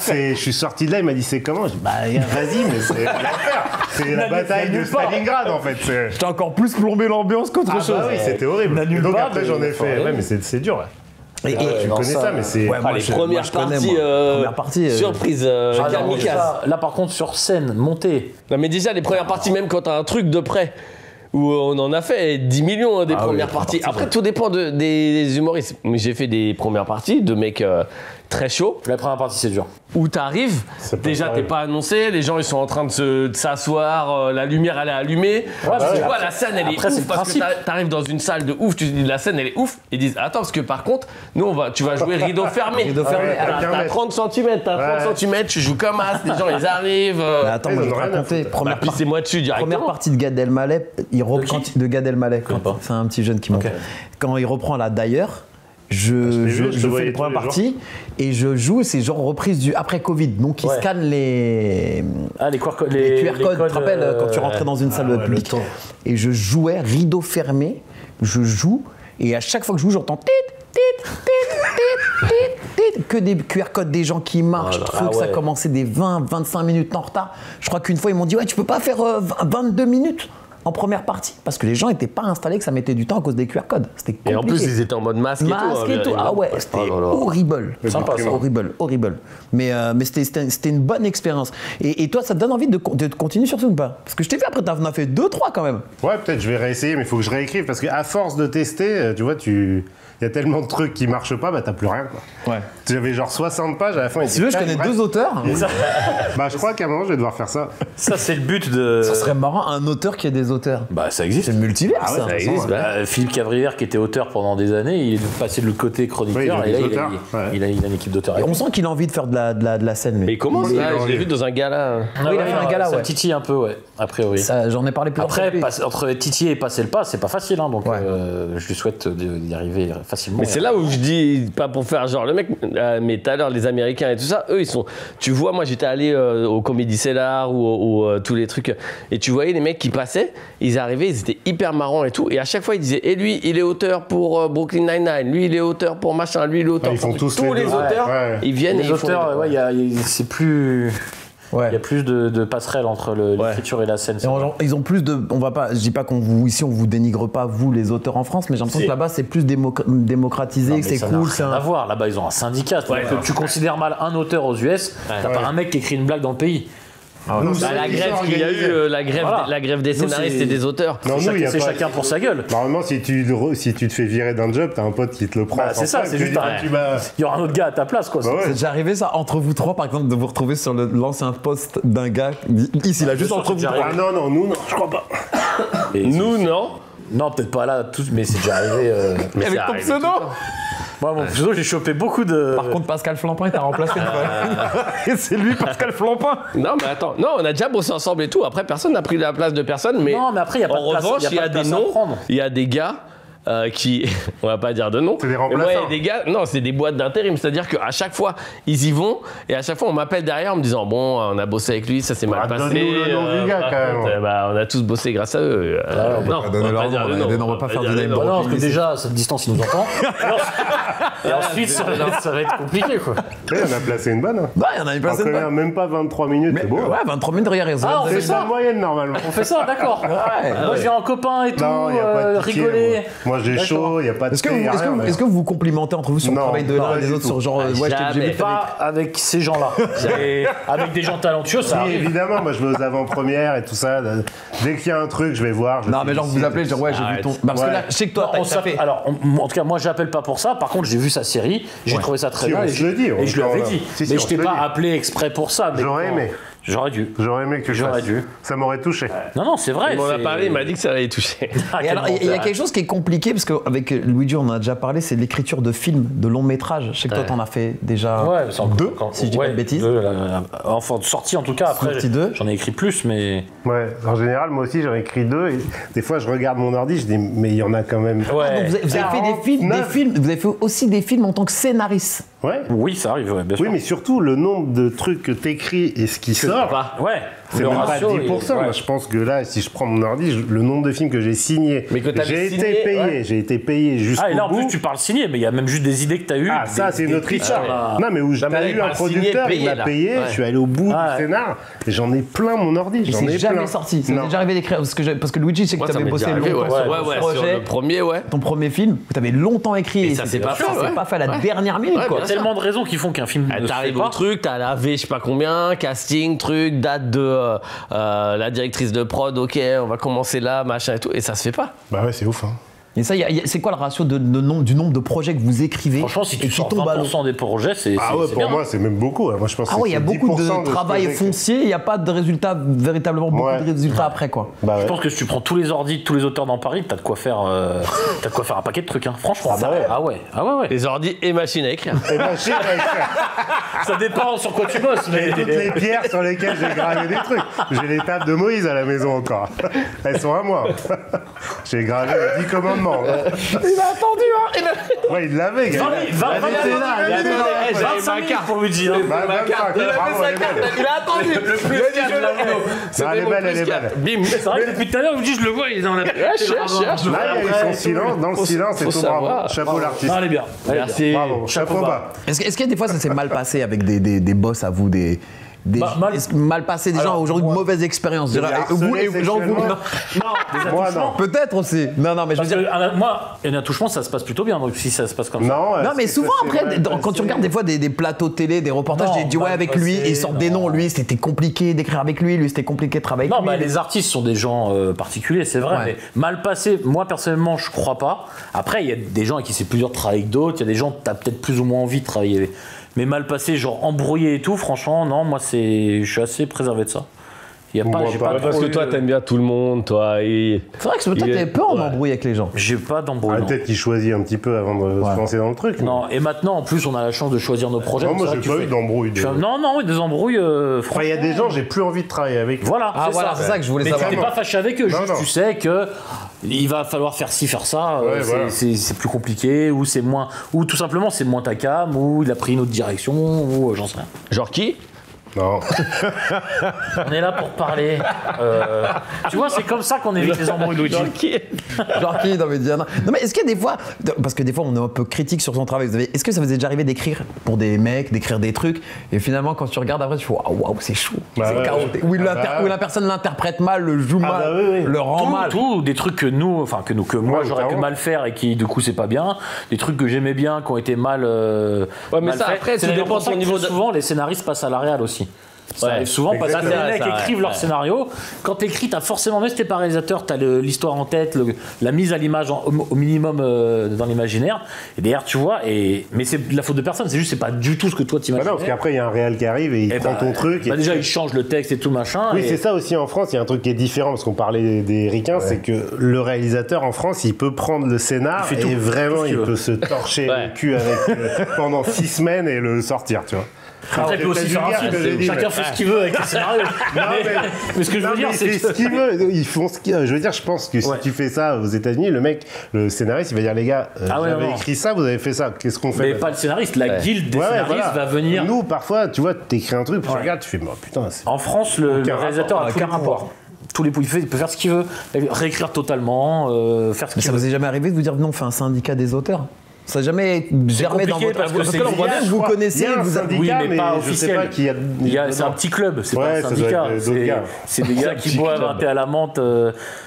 Je suis sorti de là, il m'a dit c'est comment? Je dis bah vas-y, mais c'est l'enfer. C'est la bataille de nulle part. Stalingrad en fait. J'ai encore plus plombé l'ambiance qu'autre Ah chose. bah oui, c'était horrible. N'annule Donc pas, après mais j'en ai faut fait. rien. Ouais, mais c'est dur. Ouais. Et- Tu non, connais ça, mais c'est. Ouais, moi, les je- premières moi, je connais, parties, moi. Première partie, surprise, Ah, non, kamikaze. là, par contre, sur scène, monter. Non, mais déjà, les premières parties, même quand t'as un truc de près, où on en a fait 10 millions des Ah oui, premières les parties. premières Après, tout dépend des humoristes. Mais j'ai fait des premières parties de mecs très chauds. La première partie, c'est dur. où t'arrives, C'est pas déjà pareil. t'es pas annoncé, les gens ils sont en train de s'asseoir, la lumière elle est allumée. Tu vois, la scène elle après, est c'est ouf le parce que principe. t'arrives dans une salle de ouf, tu dis la scène elle est ouf, ils disent attends parce que par contre, nous tu vas jouer rideau fermé. Rideau fermé. Ouais, T'as t'as 30 cm, tu joues comme as, les gens ils arrivent. Mais attends, ils moi je en vais ont te rien à raconter. foutre. Première Puis c'est moi dessus directement. Première partie de Gad Elmaleh, il reprend qui de Gad Elmaleh. pas. C'est un petit jeune qui monte. Ok. Quand il reprend là d'ailleurs, je vu, je te fais voyais les tous premières les parties et je joue, c'est genre reprise du après Covid. Donc ils Ouais. scannent les Ah, les QR codes. QR codes, tu te rappelles quand tu rentrais dans une salle ouais, publique. le temps. Et je jouais rideau fermé, je joue et à chaque fois que je joue, j'entends que des QR codes des gens qui marchent, trucs, ça ouais. commençait des 20-25 minutes en retard. Je crois qu'une fois ils m'ont dit ouais tu peux pas faire 22 minutes en première partie parce que les gens n'étaient pas installés, que ça mettait du temps à cause des QR codes. C'était compliqué. Et en plus ils étaient en mode masque et tout. Masque et tout. Ah ouais, c'était Oh là là. horrible. Sympa, ça. Horrible. Mais c'était une bonne expérience. Et toi, ça te donne envie de continuer sur ce ou pas? Parce que je t'ai vu après, t'en as fait 2-3 quand même. Ouais, peut-être je vais réessayer, mais il faut que je réécrive parce qu'à force de tester, tu vois, il y a tellement de trucs qui marchent pas, bah t'as plus rien quoi. Ouais. J'avais genre 60 pages à la fin. Si tu veux, je connais deux auteurs. Bah je crois qu'à un moment je vais devoir faire ça. Ça, c'est le but de. Ça serait marrant, un auteur qui a des auteurs. Bah, ça existe. C'est le multivers, Ah ouais, ça. ça existe, Philippe Cavrière, qui était auteur pendant des années, il est passé de l'autre côté chroniqueur Oui, et là, il est il a, auteur, ouais. il a une équipe d'auteurs. Et on sent qu'il a envie de faire de la scène. lui. Mais comment Oui, ça il a Je l'ai envie. vu dans un gala. Oui, il a fait un gala, Ça ouais. titille un peu, ouais, a priori. Ça, j'en ai parlé plus Après, entre titiller et passer le pas, c'est pas facile, hein, donc Ouais. je lui souhaite d'y arriver facilement. Mais c'est là où je dis, pas pour faire genre le mec, mais tout à l'heure, les Américains et tout ça, eux ils sont. Tu vois, moi j'étais allé au Comedy Cellar ou tous les trucs, et tu voyais les mecs qui passaient, ils arrivaient, ils étaient hyper marrants et tout, et à chaque fois ils disaient, et lui il est auteur pour Brooklyn Nine-Nine, lui il est auteur pour machin, lui il est auteur Ils font pour tous tous les les deux. auteurs, Ouais. ils viennent et les ils font auteurs, ouais, c'est plus. Ouais. Il y a plus de passerelles entre l'écriture et la scène. Et ils ont plus de. On va pas. Je dis pas ici on vous dénigre pas vous les auteurs en France, mais j'ai l'impression Si. que là-bas c'est plus démocratisé, Non, que mais c'est ça cool. n'a C'est rien à un... voir. Là-bas, ils ont un syndicat. Ouais. Tu considères mal un auteur aux US, t'as pas un mec qui écrit une blague dans le pays. Nous, Bah, la grève qu'il y a eu, la grève des Nous, scénaristes c'est- et des auteurs. Non, nous, il y a C'est pas- chacun pour sa gueule. Normalement, si tu te fais virer d'un job, t'as un pote qui te le prend. Bah, c'est sans ça, frais, c'est tu juste dis, un- tu vas- Il y aura un autre gars à ta place, quoi. Bah ouais. C'est déjà arrivé ça entre vous trois par exemple de vous retrouver sur l'ancien poste d'un gars ici là juste sûr, entre c'est vous déjà trois. Ah non, nous, non, je crois pas. Et- Nous, non. Non, peut-être pas là, tous, mais c'est déjà arrivé. Mais Avec ça ton arrive pseudo. tout le temps. Moi, mon pseudo, j'ai chopé beaucoup de. Par contre Pascal Flampin il t'a remplacé une fois. Et c'est lui Pascal Flampin. Non, mais attends, non, on a déjà bossé ensemble et tout. Après, personne n'a pris la place de personne, mais Non, mais après, il y a pas en de place- revanche, il y a il y pas a de des place à noms, prendre. il y a des gars qui, on va pas dire de nom, C'est des mais moi, il y a remplaçants. des gars, non, c'est des boîtes d'intérim, c'est-à-dire qu'à chaque fois, ils y vont, et à chaque fois, on m'appelle derrière en me disant, bon, on a bossé avec lui, ça s'est mal Ah, passé. donne-nous le nom du gars, par quand même. contre, bah, on a tous bossé grâce à eux. Non, pas donner leur nom, on va pas faire du name nom. drop. Non, parce que déjà, à cette distance, il nous entend. Et ensuite, ça va être compliqué, quoi. Ouais, on a placé une bonne. Hein. Bah il y en a une En personne. première, même pas 23 minutes, c'est beau. Ouais 23 minutes derrière les Ah, on fait C'est ça. la moyenne normalement. On fait ça, d'accord. Moi, j'ai un copain et tout, Non, il n'y a pas de ticket, rigoler. Moi, j'ai D'accord. chaud, il n'y a pas de Est-ce que, thé, y a rien, mais- vous vous complimentez entre vous sur le Non, travail de non, l'un et pas des du autres tout. sur genre ouais j'ai Jamais. vu Pas avec ces gens-là. Et avec des gens talentueux, ça Oui, arrive. évidemment, moi je vais aux avant-premières et tout ça. Dès qu'il y a un truc, je vais voir. je Non mais genre félicite. vous appelez genre ouais j'ai vu Arrête. ton parce que Ouais. là je sais que toi Non, t'as on t'as s'appelle- fait alors, en tout cas, moi, j'appelle pas pour ça. Par contre, j'ai vu sa série, j'ai trouvé ça très Si, bien. on et se je- le dit, Et je lui avais on- dit. Si, si, Mais on je se t'ai le pas dit. appelé exprès pour ça. mais J'aurais bon, aimé. J'aurais dû. J'aurais aimé que tu J'aurais fasses. dû. Ça m'aurait touché. Non, non, c'est vrai. Il m'en a c'est- parlé, il m'a dit que ça allait toucher. Ah, Et alors, quel il y a menteur. quelque chose qui est compliqué parce qu'avec Luigi, on en a déjà parlé, c'est l'écriture de films, de longs métrages. Je sais que toi, Ouais. t'en as fait déjà Ouais, c'est encore- deux, si je dis pas de ouais, bêtises. deux, enfin, sorti en tout cas. Après, Sorti deux. j'en ai écrit plus, mais. Ouais, en général, moi aussi, j'en ai écrit 2. Et des fois, je regarde mon ordi, je dis, mais il y en a quand même. Ah, donc vous avez fait des films, vous avez fait aussi des films en tant que scénariste. Ouais. Oui, ça arrive, ouais, bien sûr. Oui, mais surtout, le nombre de trucs que t'écris et ce qui sort, Pas. Ouais. c'est le même pas ratio 10%. est- ouais. Moi, je pense que là, si je prends mon ordi, le nombre de films que j'ai signés, Mais que t'avais j'ai signé, été payé, ouais. j'ai été payé jusqu'au Ah, et là, en bout. plus, tu parles signé, mais il y a même juste des idées que tu as eues. Ah, ça, c'est une autre histoire. Non, mais où Non, mais t'as là, eu il un m'a signé, producteur, il payé, m'a là. payé, Ouais. je suis allé au bout Ah, du ouais. scénar, et j'en ai plein mon ordi, Et j'en c'est ai jamais plein. sorti. Ça Non. m'est déjà arrivé d'écrire parce que Luigi, je sais que Moi, ça t'avais m'est bossé déjà arrivé, longtemps ouais. sur Ouais, le ouais, sur projet. le premier, ouais. Ton premier film, tu avais longtemps écrit Et ça s'est pas fait, ça s'est ouais. pas fait à la dernière minute Ouais, quoi. Il y a tellement de raisons qui font qu'un film ne se fait T'arrives au pas. truc, t'as la V, je sais pas combien, casting, truc, date de la directrice de prod, ok, on va commencer là, machin et tout, et ça se fait pas. Bah ouais, c'est ouf. Hein. Et ça, c'est quoi le ratio du nombre de projets que vous écrivez Franchement, si tu et qui sors tombent à l'eau 20% des projets, c'est Ah ouais, c'est pour bien. moi, c'est même beaucoup. Moi, je pense Ah que ouais, il y a c'est beaucoup 10% de ce travail projet que- foncier, il n'y a pas de résultats, véritablement beaucoup Ouais. de résultats après, quoi. Bah Je ouais. pense que si tu prends tous les ordis de tous les auteurs dans Paris, t'as de quoi faire un paquet de trucs. Hein. Franchement, bah ouais. ouais. Les ordi et machines à écrire. Et machine à écrire. Ça dépend sur quoi tu bosses, mais Toutes les pierres sur lesquelles j'ai gravé des trucs. J'ai les tables de Moïse à la maison encore. Elles sont à moi. J'ai gravé les 10 commandements. Il a attendu, hein. Ouais, il l'avait, gars. 25 minutes pour Luigi. Hein. Bah, 25, bravo, elle est belle. Il a attendu. Le plus fiable de l'anneau. Non, elle est belle, elle est belle. Bim. C'est vrai que depuis tout à l'heure, Luigi, je le vois, il est dans la. Cherche. Là, il y a eu son silence. Dans le silence, c'est faut tout bravo. savoir. Chapeau l'artiste. Non, elle est bien. Merci. Bravo, chapeau bas. Est-ce qu'il y a des fois ça s'est mal passé avec des boss à vous, mal passé, des gens Alors, aujourd'hui de moi- mauvaises expériences je dirais. harcelés Vous, les gens, vous, sexuellement. non. Moi, non. Peut-être aussi. Non, mais je veux Parce dire. que moi, un attouchement, ça se passe plutôt bien. Donc si ça se passe comme ça. Non, Non, mais c'est- souvent ça, c'est après, mal quand tu passé. regardes des fois des plateaux télé, des reportages, Non, j'ai dit ouais, mal avec lui, passé, ils sortent des non. noms, lui, c'était compliqué d'écrire avec lui, c'était compliqué de travailler Non, avec bah, lui. les artistes sont des gens particuliers, c'est vrai. Ouais. Mais mal passé, moi personnellement, je crois pas. Après, il y a des gens avec qui c'est plus dur de travailler que d'autres. Il y a des gens que t'as peut-être plus ou moins envie de travailler avec. Mais mal passé, genre embrouillé et tout, franchement, non, moi, je suis assez préservé de ça. Il y a pas, Moi, j'ai pas. pas, Ouais, Parce que toi, t'aimes bien tout le monde, toi. Et... C'est vrai que toi, Il est- t'avais peur en ouais. embrouille avec les gens. j'ai pas d'embrouille. Ah, non. peut-être qu'il choisit un petit peu avant de se lancer dans le truc. mais- Non, et maintenant, en plus, on a la chance de choisir nos projets. Non, donc moi, c'est j'ai vrai que pas tu eu fais- d'embrouille. tu fais- Non, des embrouilles, Enfin, il y a des gens, j'ai plus envie de travailler avec. Voilà, Ah voilà, c'est ça que je voulais Mais savoir. tu n'es pas fâché avec eux, Non, juste non. tu sais que il va falloir faire ci, faire ça, Ouais, voilà. c'est plus compliqué, ou c'est moins, ou tout simplement c'est moins ta cam, ou il a pris une autre direction, ou j'en sais rien. Genre qui? Non. On est là pour parler. Tu vois, c'est comme ça qu'on évite les embrouilles, Luigi. Genre qui? Genre qui dans Mediana. Non mais est-ce qu'il y a des fois, parce que des fois on est un peu critique sur son travail, est-ce que ça vous est déjà arrivé d'écrire pour des mecs, d'écrire des trucs, et finalement quand tu regardes après tu fais waouh c'est chaud, Bah c'est ouais. chaotique. Où la personne l'interprète mal, le joue Ah mal, bah oui, oui. le rend mal. Tout, des trucs que nous, que moi Ouais, j'aurais pu carrément. mal faire et qui du coup c'est pas bien, des trucs que j'aimais bien qui ont été mal. Ouais, mais mal ça, faits. après, C'est ça d'ailleurs dépend pour de ça ton que niveau très de- souvent les scénaristes passent à la réal aussi. Ça Ouais. arrive souvent parce que les Exactement. mecs Ça, écrivent ouais. leur scénario. Quand t'écris, t'as forcément, même si t'es pas réalisateur, t'as l'histoire en tête, la mise à l'image au minimum dans l'imaginaire. Et derrière, tu vois, mais c'est de la faute de personne, c'est juste, c'est pas du tout ce que toi Bah t'imagines. non, parce qu'après, il y a un réal qui arrive et il prend ton truc. et- Déjà, il change le texte et tout machin. Oui, et- c'est ça aussi en France. Il y a un truc qui est différent parce qu'on parlait des ricains, c'est que le réalisateur en France, il peut prendre le scénar Il fait tout. et vraiment, Tout ce qu'il il veut. peut se torcher Ouais. le cul avec pendant 6 semaines et le sortir, tu vois. Après, il peut aussi faire un film. Chacun fait ce qu'il veut avec le scénario. Mais ce que je Non, veux dire, mais c'est il fait ce que. qu'il veut. Ils font ce qu'il. Je veux dire, je pense que si Ouais. tu fais ça aux États-Unis, le mec, le scénariste, il va dire les gars, Ah ouais, j'avais non. écrit ça, vous avez fait ça. Qu'est-ce qu'on fait Mais maintenant pas le scénariste, la guilde des Ouais, scénaristes voilà. va venir. Nous, parfois, tu vois, t'écris un truc, puis tu Ouais. regardes, tu fais, oh, putain, c'est. En France, le Aucun réalisateur rapport. a tous les Aucun pouvoirs. rapport. Il peut faire ce qu'il veut, réécrire totalement, faire ce Mais qu'il ça veut. vous est jamais arrivé de vous dire non, on fait un syndicat des auteurs? Ça n'a jamais germé dans compliqué votre... parce que c'est là, on voit lié, bien que je vous crois. connaissez, Il y a un vous avez... syndicat. Oui, mais pas je sais officiel. pas qui a- C'est un petit club, c'est Ouais, pas un ça doit syndicat. être d'autres gars. C'est des gars qui boivent un thé à la menthe.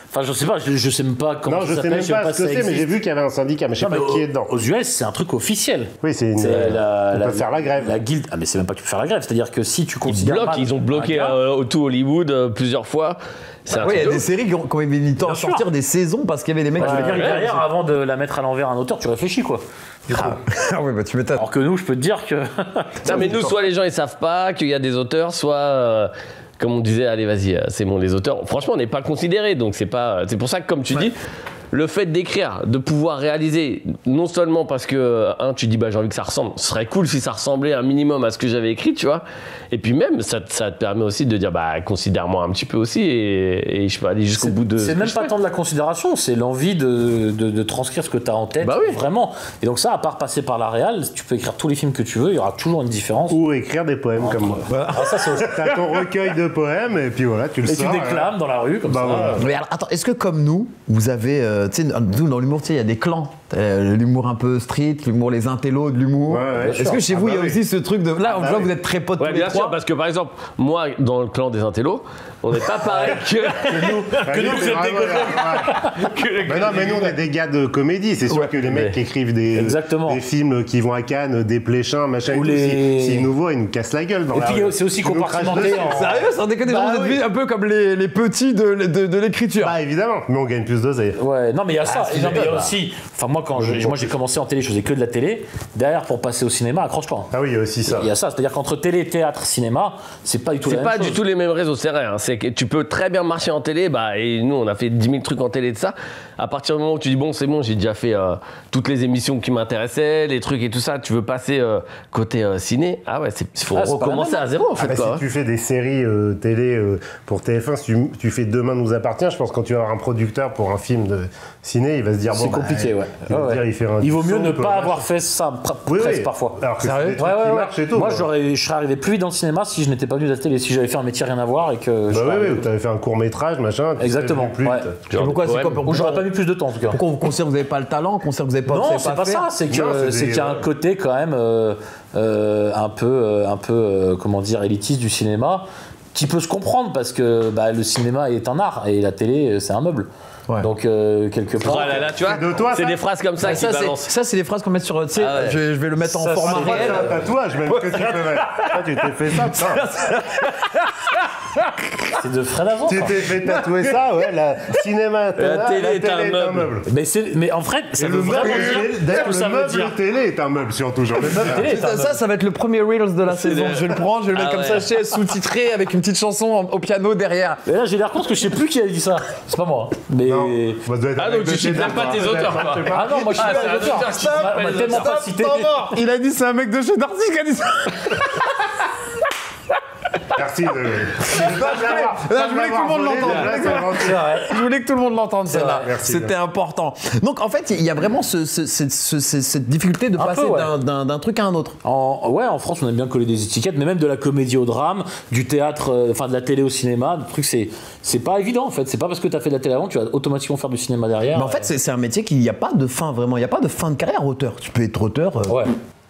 Enfin, je sais pas, je sais même pas comment Non, ça je sais s'appelle. même pas pas ce que si ça c'est, mais j'ai existe. vu qu'il y avait un syndicat, mais je sais Non, pas mais qui est dedans. Aux US, c'est un truc officiel. Oui, c'est une. C'est on peut faire la grève. La guilde. Ah, mais c'est même pas que tu peux faire la grève. C'est-à-dire que si tu considères. mal Ils ont bloqué un gars, tout Hollywood plusieurs fois. C'est un Oui, il y a truc de des ouf. séries qui ont mis du temps à Bien sûr. sortir des saisons parce qu'il y avait des mecs je qui veux dire voulaient que derrière, avant de la mettre à l'envers à un auteur, tu réfléchis quoi. Du coup. Ah oui, bah tu m'étonnes. Alors que nous, je peux te dire que. Non, mais nous, soit les gens ils savent pas qu'il y a des auteurs, soit comme on disait, allez vas-y, c'est bon les auteurs. Franchement, on n'est pas considérés, donc c'est pour ça que comme tu dis, le fait d'écrire, de pouvoir réaliser, non seulement parce que tu dis bah j'ai envie que ça ressemble, ce serait cool si ça ressemblait un minimum à ce que j'avais écrit, tu vois. Et puis même ça te permet aussi de dire bah considère-moi un petit peu aussi et je peux aller jusqu'au bout de. C'est ce que même je pas fais. tant de la considération, c'est l'envie de transcrire ce que tu as en tête, Bah oui. vraiment. Et donc ça, à part passer par la réal, tu peux écrire tous les films que tu veux, il y aura toujours une différence. Ou écrire des poèmes comme moi. Ah, ça, c'est aussi. T'as ton recueil de poèmes et puis voilà, tu le Et tu sors. déclames dans la rue, comme Bah ça. voilà. Mais alors, attends, est-ce que comme nous, vous avez, tu sais, nous dans l'humour, tu sais, il y a des clans. L'humour un peu street, l'humour les intellos de l'humour. Ouais, ouais, Est-ce sûr. que chez Ah vous, bah il y a oui. aussi ce truc de... Là, je bah vois, oui. vous êtes très potes Ouais, tous les bien sûr, trois. parce que par exemple, moi, dans le clan des intellos, on n'est pas pareil que nous. Que nous, vous êtes des Mais non, mais nous, on est des gars de comédie. C'est sûr Ouais, que les mecs qui écrivent des films qui vont à Cannes, des Pléchins, machin, et Ou tout, les- s'ils nous voient, ils nous cassent la gueule. Dans Et la puis rue. c'est aussi Ils nous crachent compartimenté dessus. en- Sérieux, sans déconner, Bah vous êtes oui. un peu comme les petits de l'écriture. Bah évidemment, mais on gagne plus d'oseille. Ouais, Ouais, non mais il y a ça. c'est Et non, mais il y a bah. aussi. Enfin moi quand moi j'ai commencé en télé, je faisais que de la télé. Derrière pour passer au cinéma, accroche-toi. Ah oui, il y a aussi ça. Il y a ça, c'est-à-dire qu'entre télé, théâtre, cinéma, c'est pas du tout C'est la même pas chose. du tout les mêmes réseaux, c'est vrai. Hein. C'est que tu peux très bien marcher en télé, bah, et nous on a fait 10 000 trucs en télé de ça. À partir du moment où tu dis bon, c'est bon, j'ai déjà fait toutes les émissions qui m'intéressaient, les trucs et tout ça, tu veux passer côté ciné, ah ouais, il faut Ah, c'est pas la recommencer même. à zéro en Ah fait. bah, quoi, si hein. tu fais des séries télé pour TF1, si tu fais Demain nous appartient, je pense que quand tu vas avoir un producteur pour un film de ciné, il va se dire C'est bon, compliqué, ouais. Il va Ouais, dire, ouais. il fait un Il vaut mieux ne soap, pas machin. avoir fait ça Oui, presque oui. parfois. Alors que c'est Sérieux des trucs qui marchent et tout. Moi, quoi. je serais arrivé plus vite dans le cinéma si je n'étais pas venu de la télé, si j'avais fait un métier rien à voir et que. je Bah serais oui, arrivé- tu avais fait un court métrage, machin. tu Exactement, serais venu plus ouais. vite. Et pourquoi c'est quoi poème. Ou j'aurais pas mis plus de temps en tout cas. Pourquoi vous considérez que vous n'avez pas le talent, on considère que vous n'avez pas Non, vous savez c'est pas faire ça. C'est Non, que c'est c'est des- qu'il y a un côté quand même un peu comment dire élitiste du cinéma qui peut se comprendre parce que bah, le cinéma est un art et la télé c'est un meuble. Ouais. Donc quelque Oh part. là là, tu vois, C'est de toi, c'est ça des phrases comme ça Ah, qui ça, balancent. c'est les phrases qu'on met sur. Tu sais, Ah ouais. je vais le mettre en Ça, format c'est- réel. C'est un tatouage même que tu peux mettre. Ah, tu t'es fait ça, putain. C'est de Fred Avant. Tu t'es fait tatouer ça, ouais. La cinéma, La télé est un meuble. Mais en fait, ça Et veut le vraiment meuble, dire ce d'ailleurs, que le ça veut meuble dire. télé est un meuble surtout. Genre le meuble. Télé est un Ça, ça va être le premier Reels de la saison. des- Je vais le prendre, je vais le mettre Ah comme ouais. ça, sous-titré avec une petite chanson au piano derrière. Et là, j'ai l'air con parce que je sais plus qui a dit ça. C'est pas moi. hein. Mais. Non, bah, ça doit être Ah un donc mec de tu chez supportes pas Dark, tes hein. auteurs quoi. Ah non, moi je suis Ah, pas c'est un un auteur. auteur qui On m'a tellement pas cité. Il a dit c'est un mec de chez Darty qui a dit ça. Merci de. je voulais que tout le monde l'entende. Je voulais que tout le monde l'entende, celle-là. Merci, C'était important. Donc, en fait, il y a vraiment cette difficulté de Un passer peu, ouais. d'un truc à un autre. En France, on aime bien coller des étiquettes, mais même de la comédie au drame, du théâtre, enfin de la télé au cinéma, le truc c'est pas évident en fait. C'est pas parce que tu as fait de la télé avant que tu vas automatiquement faire du cinéma derrière. Mais en fait, c'est un métier qui n'y a pas de fin, vraiment. Il n'y a pas de fin de carrière auteur. Tu peux être auteur. Ouais.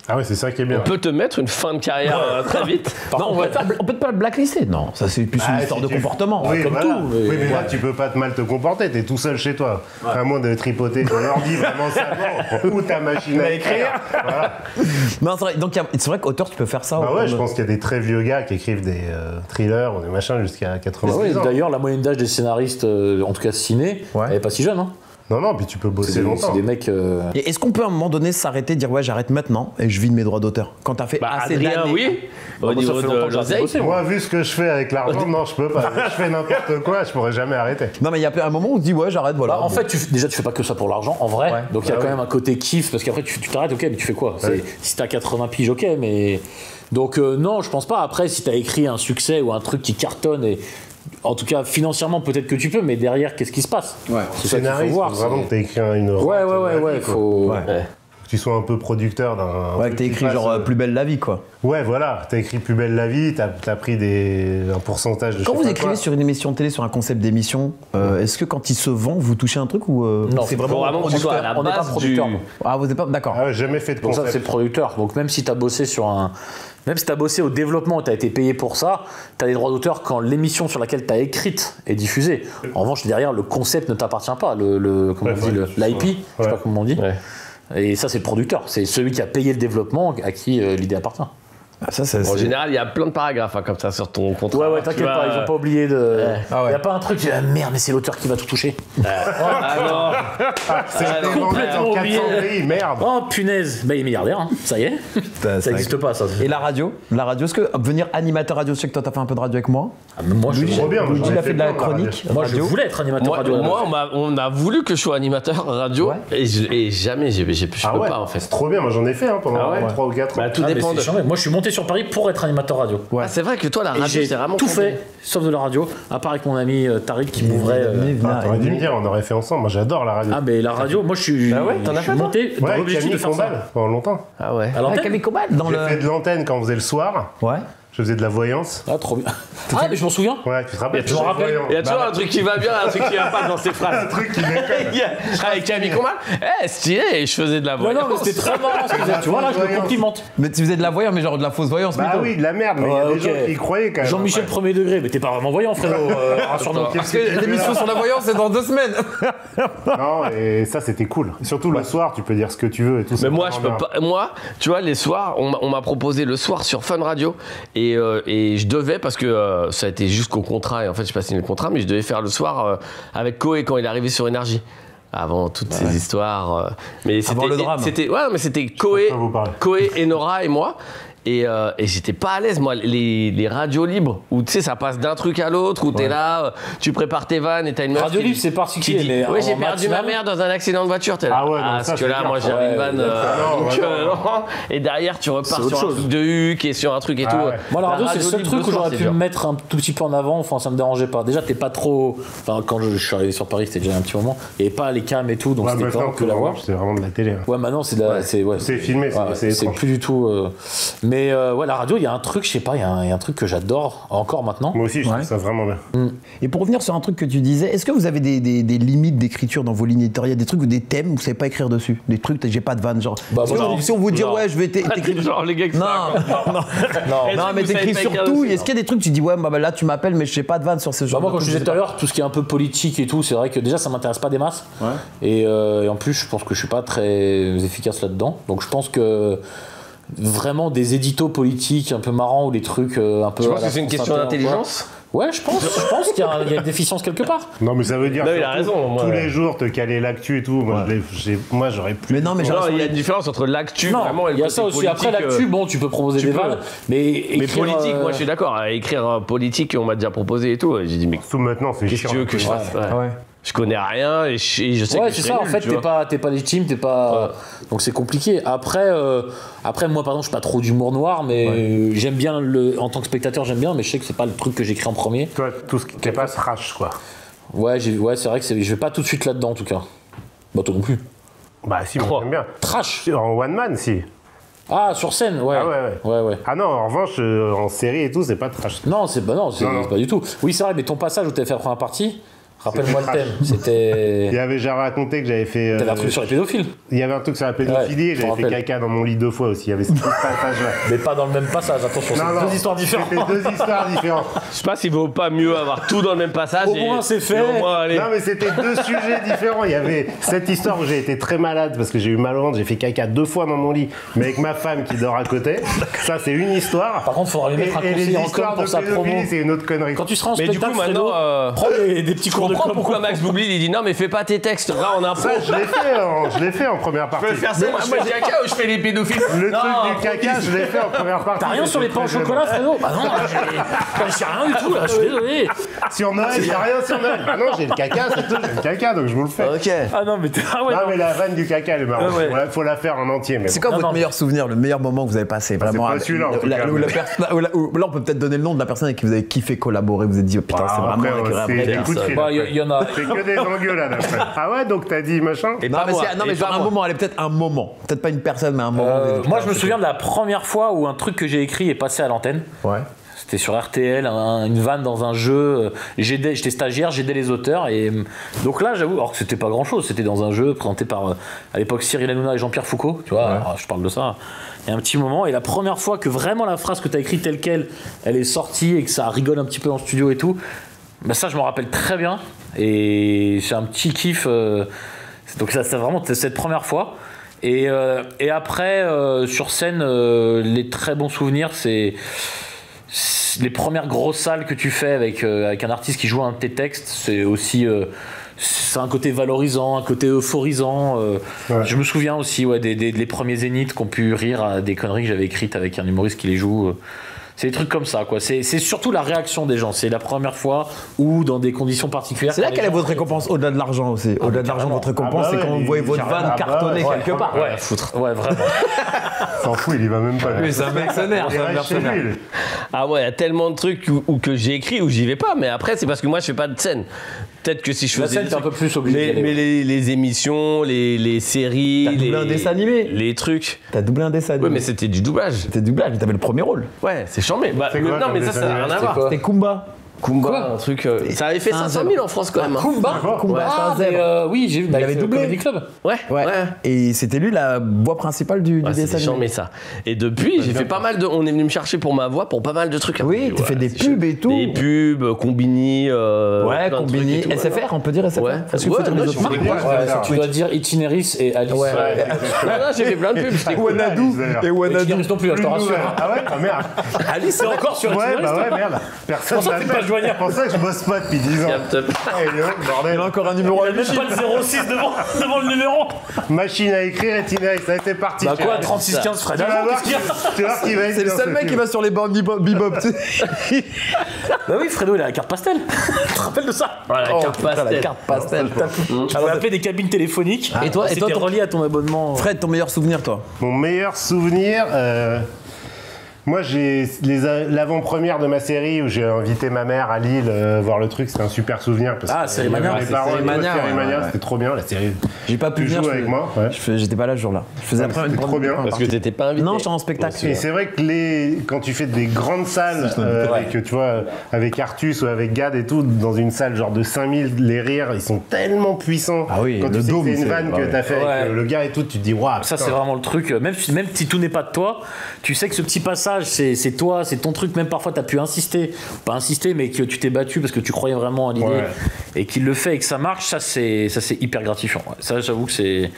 Ah ouais, c'est ça qui est bien. On peut te mettre une fin de carrière très vite. Par Non, contre, on peut pas le blacklister. Non, ça c'est plus une Ah, histoire si de tu- comportement. Oui, comme voilà. tout, mais- Oui, mais là, ouais. tu peux pas te mal te comporter, t'es tout seul chez toi. À moins de tripoter ton ordi vraiment savant ou ta machine à écrire. Voilà. Non, c'est vrai. Donc, c'est vrai qu'auteur, tu peux faire ça. Bah ouais, comme- je pense qu'il y a des très vieux gars qui écrivent des thrillers ou des machins jusqu'à 80 Bah ouais, ans. d'ailleurs, la moyenne d'âge des scénaristes, en tout cas ciné, Ouais. elle est pas si jeune. Hein. Non, non, puis tu peux C'est bosser des, longtemps. c'est des mecs. Et est-ce qu'on peut à un moment donné s'arrêter, dire ouais, j'arrête maintenant et je vis de mes droits d'auteur quand t'as fait Bah assez Adrien d'années. oui, au moi, ça niveau fait de longtemps que j'ai arrêté de l'oseille. bosser, Moi, vu ce que je fais avec l'argent, non, je peux pas. Je fais n'importe quoi, je pourrais jamais arrêter. Non, mais il y a un moment où on se dit ouais, j'arrête, voilà. Bah, en fait, déjà, tu fais pas que ça pour l'argent, en vrai. Ouais. Donc, il y a Bah quand oui. même un côté kiff, parce qu'après, tu t'arrêtes, ok, mais tu fais quoi Ouais. Si t'as 80 piges, ok, mais. Donc, non, je pense pas. Après, si t'as écrit un succès ou un truc qui cartonne, et en tout cas, financièrement, peut-être que tu peux, mais derrière, qu'est-ce qui se passe Ouais. C'est ça qu'il faut Scénariste, voir. faut vraiment c'est- que t'aies écrit une Ouais, rente de la ouais, vie, quoi. faut. Ouais. Que tu sois un peu producteur d'un. Ouais, truc que t'as qui écrit passe, genre Plus belle la vie, quoi. Ouais, voilà, t'as écrit Plus belle la vie, t'as pris un pourcentage de. Quand je vous sais pas écrivez quoi. sur une émission de télé, sur un concept d'émission, est-ce que quand il se vend, vous touchez un truc ou Non, c'est Faut vraiment que tu sois à la On n'est pas base producteur. du... Ah, vous êtes pas d'accord. Ah ouais, jamais fait de Donc ça, concept. c'est le producteur. Donc même si tu as bossé sur un... Même si tu as bossé au développement, tu as été payé pour ça, tu as des droits d'auteur quand l'émission sur laquelle tu as écrite est diffusée. En revanche, derrière, le concept ne t'appartient pas. Comment on dit, l'IP, je sais pas comment on dit. Ouais. Et ça, c'est le producteur. C'est celui qui a payé le développement à qui l'idée appartient. Ah, ça, c'est. En général, il y a plein de paragraphes hein, comme ça sur ton contrat. Ouais, ouais, Tu t'inquiète vois, pas, ils ont pas oublié de... Ah ouais. Y a pas un truc, ah, merde, mais c'est l'auteur qui va tout toucher. Ah non. C'est Ah, vendu complètement dans oublié. 400 pays, merde. Oh punaise, bah il est milliardaire, hein. Ça y est. Ça n'existe pas, ça. Et la radio, est-ce que devenir animateur radio, je sais que toi t'as fait un peu de radio avec moi. Ah, mais moi, je Luigi, trop bien, moi, Luigi, j'en ai il a fait fait de la plein, la chronique. moi, je radio. voulais être animateur Moi, radio. on a voulu que je sois animateur radio Ouais. et jamais je Ah peux ouais, pas en fait. c'est trop bien, moi j'en ai fait pendant Ah ouais 3 ou 4 ans. Bah, tout Ah, mais dépend c'est de. charmé. Moi, je suis monté sur Paris pour être animateur radio. Ouais. Ah, c'est vrai que toi la Et radio j'ai c'est vraiment tout ton fait, ding. sauf de la radio, à part avec mon ami Tariq qui m'ouvrait. Ah, t'aurais dû me dire, on aurait fait ensemble. Moi j'adore la radio. Ah, mais la radio, moi, je suis, Ah ouais, t'en as je suis fait, toi monté dans Ouais, l'objectif Camille de faire ça. Combal, pendant longtemps. Ah ouais. À Avec l'antenne Camille Cobal dans J'ai le. fait de l'antenne quand on faisait le soir. Ouais. Je faisais de la voyance. Ah, trop bien. Ah, mais je m'en souviens. Ouais, tu te rappelles Je me rappelle. Il y a toujours un truc qui va bien, un truc qui va pas dans ces Un phrases. truc qui déconne. Avec Camille Combal, stylé, et je faisais de la Non, voix. non, mais c'était très marrant ce que tu faisais. Tu vois, là, je me Voyance. complimente. Mais tu faisais de la voyance, mais genre de la fausse voyance Bah plutôt. oui, de la merde, mais il y a Ouais, des gens ok. qui y croyaient quand même. Jean-Michel après. premier degré, mais t'es pas vraiment voyant, frérot. Rassure-nous. Parce que l'émission sur la voyance, c'est dans 2 semaines. Non, et ça c'était cool. Surtout le soir, tu peux dire ce que tu veux et tout. Mais c'est moi, je vraiment peux bien. pas. Moi, tu vois, les soirs, on m'a proposé le soir sur Fun Radio et je devais parce que ça a été jusqu'au contrat et en fait, je pas signé le contrat, mais je devais faire le soir avec Koé quand il est arrivé sur Énergie. avant toutes ces histoires. Mais Avant le drame. C'était quoi vous parlez. Koé et Nora et moi. Et j'étais pas à l'aise, moi, les radios libres, où tu sais, ça passe d'un truc à l'autre, où t'es là, tu prépares tes vannes et t'as une meuf. Radio libre, c'est particulier. Mais oui, j'ai en perdu ma matinale- mère dans un accident de voiture. T'es là. Ah ouais, non, ça, parce que c'est là, dur, moi, ça. j'avais une vanne. non. Et derrière, tu repars C'est autre sur un chose. truc de Huck et sur un truc et Ah tout. ouais. Moi, la radio, c'est le seul libre truc le où soir, j'aurais c'est pu dur. me mettre un tout petit peu en avant. Enfin, ça me dérangeait pas. Déjà, t'es pas trop. Enfin, quand je suis arrivé sur Paris, c'était déjà un petit moment. Il n'y avait pas les cams et tout, donc Ouais, c'était maintenant, vraiment que la voix. c'est vraiment de la télé. hein. Ouais, maintenant, c'est de la. C'est filmé, c'est c'est étrange. plus du tout. Mais ouais, la radio, il y a un truc, je sais pas, il y a un truc que j'adore encore maintenant. Moi aussi, je trouve ça vraiment bien. Et pour revenir sur un truc que tu disais, est-ce que vous avez des limites d'écriture dans vos lignes éditoriales, des trucs ou des thèmes où vous savez pas écrire dessus, des trucs j'ai pas de vanne, genre. Bah, Parce que non. si on vous dit Non. ouais, je vais t'écrire. Genre, les gars qui Non, non, Les non, trucs, mais vous savez t'écris pas sur écrire tout. dessus, Est-ce qu'il y a des trucs tu dis ouais, bah là tu m'appelles, mais je sais pas de vanne sur ce genre. Moi, de comme je trucs, disais tout à l'heure, tout ce qui est un peu politique et tout, c'est vrai que déjà, ça m'intéresse pas des masses. Et en plus, je pense que je suis pas très efficace là-dedans. Donc, je pense que vraiment des éditos politiques un peu marrants ou des trucs un peu. Tu penses à la que c'est une France question Inter, d'intelligence? Ouais, je pense qu'il y a une déficience quelque part. Non, mais ça veut dire Non, il a surtout, raison, moi, tous ouais. les jours te caler l'actu et tout. Moi, j'aurais plus. Mais non, mais Non, genre. il y a une différence entre l'actu, Non, vraiment, et le il y a ça côté aussi. Après politique, l'actu, bon, tu peux proposer tu des peux. vannes, mais Mais écrire, politique, moi je suis d'accord. Écrire politique, on m'a déjà proposé et tout. Et j'ai dit, mais Tout maintenant, c'est qu'est-ce que chiant. tu veux que je fasse? Ouais. Ouais. Je connais rien et je sais ouais, que je c'est serai ça. En nul, fait, tu vois. t'es pas légitime, t'es pas. Donc c'est compliqué. Après, moi, pardon, je suis pas trop d'humour noir, mais j'aime bien en tant que spectateur, j'aime bien, mais je sais que c'est pas le truc que j'écris en premier. Toi, tout ce qui t'es pas trash, quoi. Ouais, c'est vrai que je vais pas tout de suite là-dedans en tout cas. Bah toi non plus. Bah, si, moi, j'aime bien. Trash. En one man, si. Ah, sur scène, ouais. Ah ouais. Ouais. Ah non, en revanche, en série et tout, c'est pas trash. Non, c'est Non. pas du tout. Oui, c'est vrai, mais ton passage où t'avais fait la première partie, rappelle-moi le C'était thème. Il C'était. y avait, j'ai raconté que j'avais fait. T'avais un truc sur les pédophiles. Il y avait un truc sur la pédophilie, Ouais, je j'avais me fait rappelle. caca dans mon lit 2 fois aussi. Il y avait ce petit passage-là. Mais pas dans le même passage, attention, c'est deux histoires différentes. C'était 2 histoires différentes. Je sais pas s'il vaut pas mieux avoir tout dans le même passage. Au et- moins, c'est fait. et au moins, allez. Non, mais c'était 2 sujets différents. Il y avait cette histoire où j'ai été très malade parce que j'ai eu mal au ventre, j'ai fait caca 2 fois dans mon lit, mais avec ma femme qui dort à côté. Ça, c'est une histoire. Par contre, faudra lui mettre un et les conseiller en com histoires pour de sa promo. pédophilie, c'est une autre connerie. Quand tu seras en Mais du coup, spectacle, Fredo, maintenant, prends des petits je cours de comprends com. pourquoi Max Boublil il dit non, mais fais pas tes textes. Là, on a un pro. Ça, je l'ai fait en première partie. Je peux faire ça, moi je fais le caca ou je fais les pédophiles. Le Non, truc du caca, je l'ai fait en première partie. T'as rien sur les pains au chocolat, Fredo? Bah non, j'ai rien du tout, là, je suis désolé. Sur Noël, il n'y a rien sur Noël. Ah non, j'ai le caca, c'est tout, j'ai le caca, donc je vous le fais. Ok. Ah non, mais Non, mais la vanne du caca, elle est marrante. Ouais. Faut la faire en entier. Mais C'est quoi Non, votre non. meilleur souvenir, le meilleur moment que vous avez passé vraiment pas avec- celui-là, en tout la- cas, où mais- là, on peut peut-être donner le nom de la personne avec qui vous avez kiffé collaborer. Vous vous êtes dit, oh, putain, c'est vraiment avec un c'est vrai des gars. coups de fil. Bah, il y en a. C'est que des engueulades après. Ah ouais, donc t'as dit machin Et Non, pas mais, moi, non, mais et genre pas un moi. moment, elle est peut-être un moment. Peut-être pas une personne, mais un moment. Moi, je me souviens de la première fois où un truc que j'ai écrit est passé à l'antenne. Ouais. C'était sur RTL, une vanne dans un jeu. J'étais stagiaire, j'aidais les auteurs. Et donc là, j'avoue, alors que c'était pas grand chose, c'était dans un jeu présenté par à l'époque Cyril Hanouna et Jean-Pierre Foucault. Tu vois, alors, je parle de ça. Il y a un petit moment. Et la première fois que vraiment la phrase que tu as écrite telle qu'elle, elle est sortie et que ça rigole un petit peu en studio et tout, bah ça, je m'en rappelle très bien. Et c'est un petit kiff. Donc ça, c'est vraiment cette première fois. Et après, sur scène, les très bons souvenirs, c'est les premières grosses salles que tu fais avec un artiste qui joue un de tes textes. C'est aussi c'est un côté valorisant, un côté euphorisant. Je me souviens aussi des premiers zéniths qui ont pu rire à des conneries que j'avais écrites avec un humoriste qui les joue. C'est des trucs comme ça, quoi. C'est surtout la réaction des gens. C'est la première fois ou dans des conditions particulières. C'est là quand les quelle est gens- votre récompense au-delà de l'argent aussi. Au-delà de l'argent, votre récompense, Ah bah c'est ouais, quand vous les- voyez votre carrément, vanne ah bah cartonner ouais, quelque part. Ouais, ouais, vraiment. S'en fout, il y va même pas. Oui, c'est un mercenaire, c'est un Il reste chez mercenaire. lui, lui. Ah ouais, il y a tellement de trucs où que j'ai écrit où j'y vais pas, mais après c'est parce que moi je fais pas de scène. Peut-être que si je La faisais. scène, t'es un peu plus obligé d'y aller, Mais les émissions, les séries. T'as doublé un dessin animé. Les trucs. T'as doublé un dessin animé. Oui, mais c'était du doublage. C'était doublage, mais t'avais le premier rôle. Ouais, c'est charmé. Bah, C'est quoi non, comme mais ça dessin n'a animé? rien à C'était voir. quoi C'était Kumba. Kumba, un truc. Ça avait fait Un 500 000 en France quand même. hein. Kumba, Kumba, Ah, c'est un mais, zèbre. oui, j'ai vu. Il avait doublé. Comedy Club. Ouais, Ouais. Et c'était lui la voix principale du Ouais, dessin c'était animé. charmé ça. Et depuis, j'ai fait pas mal de. On est venu me chercher pour ma voix pour pas mal de trucs. Oui, t'as fait des c'est pubs chaud. et tout. Des pubs, Combini. Ouais, plein de Combini, trucs et tout, SFR, on peut dire SFR. Ouais. Est-ce qu'il faut Ouais, dire non, les je autres voulais marques dire. Ouais, Tu dois dire Itineris et Alice. Ouais. Non, non, j'ai fait plein de pubs. j'étais cool. Wanadoo et Wanadoo. Itineris non plus, je te rassure. Ah ouais, ah merde. Alice, c'est encore sur Ouais, Itineris. bah ouais, merde. Personne Pour ça, t'es pas m'appelle. injoignable. C'est pour ça que je bosse pas depuis 10 ans. Capte pas. Ah, il est où, le bordel. Il a encore un numéro à Il a même lui. pas le 06 devant le numéro. Machine à écrire et Tina, ça c'est parti. Bah chérie. quoi, 3615 Fred Tu vas Avant, voir qu'est-ce qu'il y a tu vas voir qui va être C'est le dans seul ce mec film. qui va sur les bornes bebop, tu sais. Bah oui, Fredo, il a la carte pastel. Tu te rappelles de ça? Voilà, Oh, carte putain, pastel. la carte pastel. Tu pouvais appeler des cabines téléphoniques. Et toi, c'était ton- relié à ton abonnement. Fred, ton meilleur souvenir, toi? Mon meilleur souvenir, moi j'ai l'avant-première de ma série où j'ai invité ma mère à Lille voir le truc, c'était un super souvenir. Parce Ah, que Série il y avait Mania. les C'est parents Série de Mania, Série ouais, Mania, ouais. c'était trop bien la série. J'ai pas pu Tu venir. joues avec moi, ouais. J'étais pas là ce jour-là. Je faisais la première. c'était trop bien. Parce que t'étais pas invité. Non, j'étais en spectacle. Et c'est vrai que quand tu fais des grandes salles, avec, tu vois, avec Artus ou avec Gad et tout, dans une salle genre de 5000, les rires, ils sont tellement puissants. Ah oui, quand le tu sais dôme, que c'est une c'est- vanne ouais. que t'as fait Ouais. avec le gars et tout, tu te dis, waouh. Ça, c'est vraiment le truc. Même si tout n'est pas de toi, tu sais que ce petit passage, c'est toi, c'est ton truc. Même parfois, tu as pu insister, pas insister, mais que tu t'es battu parce que tu croyais vraiment à l'idée Ouais. et qu'il le fait et que ça marche. Ça, c'est hyper gratifiant. Ouais. Ça, j'avoue que c'est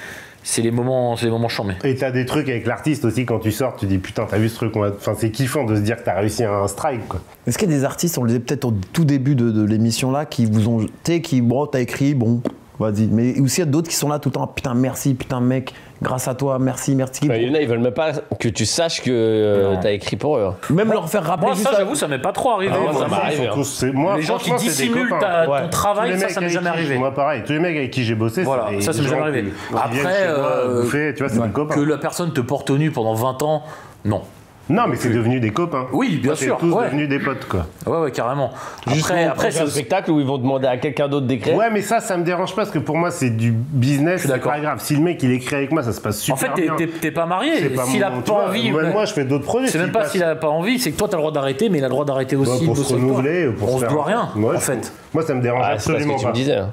les moments charmés. Et t'as des trucs avec l'artiste aussi, quand tu sors, tu dis putain, t'as vu ce truc, enfin, c'est kiffant de se dire que t'as réussi un strike, quoi. Est-ce qu'il y a des artistes, on le disait peut-être au tout début de l'émission là, qui vous ont. Tu sais, bon, t'as écrit, bon, vas-y. Mais aussi, il y a d'autres qui sont là tout le temps, putain, merci, putain, mec, grâce à toi, merci. Bah, il y en a, ils veulent même pas que tu saches que t'as écrit pour eux. Même leur faire rappeler Moi, juste. ça, j'avoue, ça m'est pas trop arrivé. Ah, moi, moi, ça ça m'arrive. m'arrive. Moi, Les gens qui franchement, c'est des dissimulent copains. ton Tous travail, les ça mecs m'est avec jamais qui- arrivé. Moi, pareil, tous les mecs avec qui j'ai bossé, Voilà, c'est ça, des c'est jamais gens arrivé. qui viennent Après, chez moi bouffer, tu vois, c'est des copains. que la personne te porte nu pendant 20 ans, non. Non, mais c'est devenu des copains. Oui, bien C'est sûr, tous ouais. devenus des potes, quoi. Ouais, carrément. Après, c'est un spectacle où ils vont demander à quelqu'un d'autre d'écrire. Ouais, mais ça me dérange pas parce que pour moi, c'est du business, c'est d'accord. pas grave. Si le mec il écrit avec moi, ça se passe super En fait, bien. t'es pas marié. C'est pas S'il a mon- tu pas vois, envie. moi, je fais d'autres projets. C'est même pas s'il a pas envie, c'est que toi, t'as le droit d'arrêter, mais il a le droit d'arrêter aussi. pour de se bosser avec toi. renouveler, pour On se faire doit un- rien, Ouais, en fait. Moi, ça me dérange Ah, c'est parce absolument que tu pas. me disais. hein.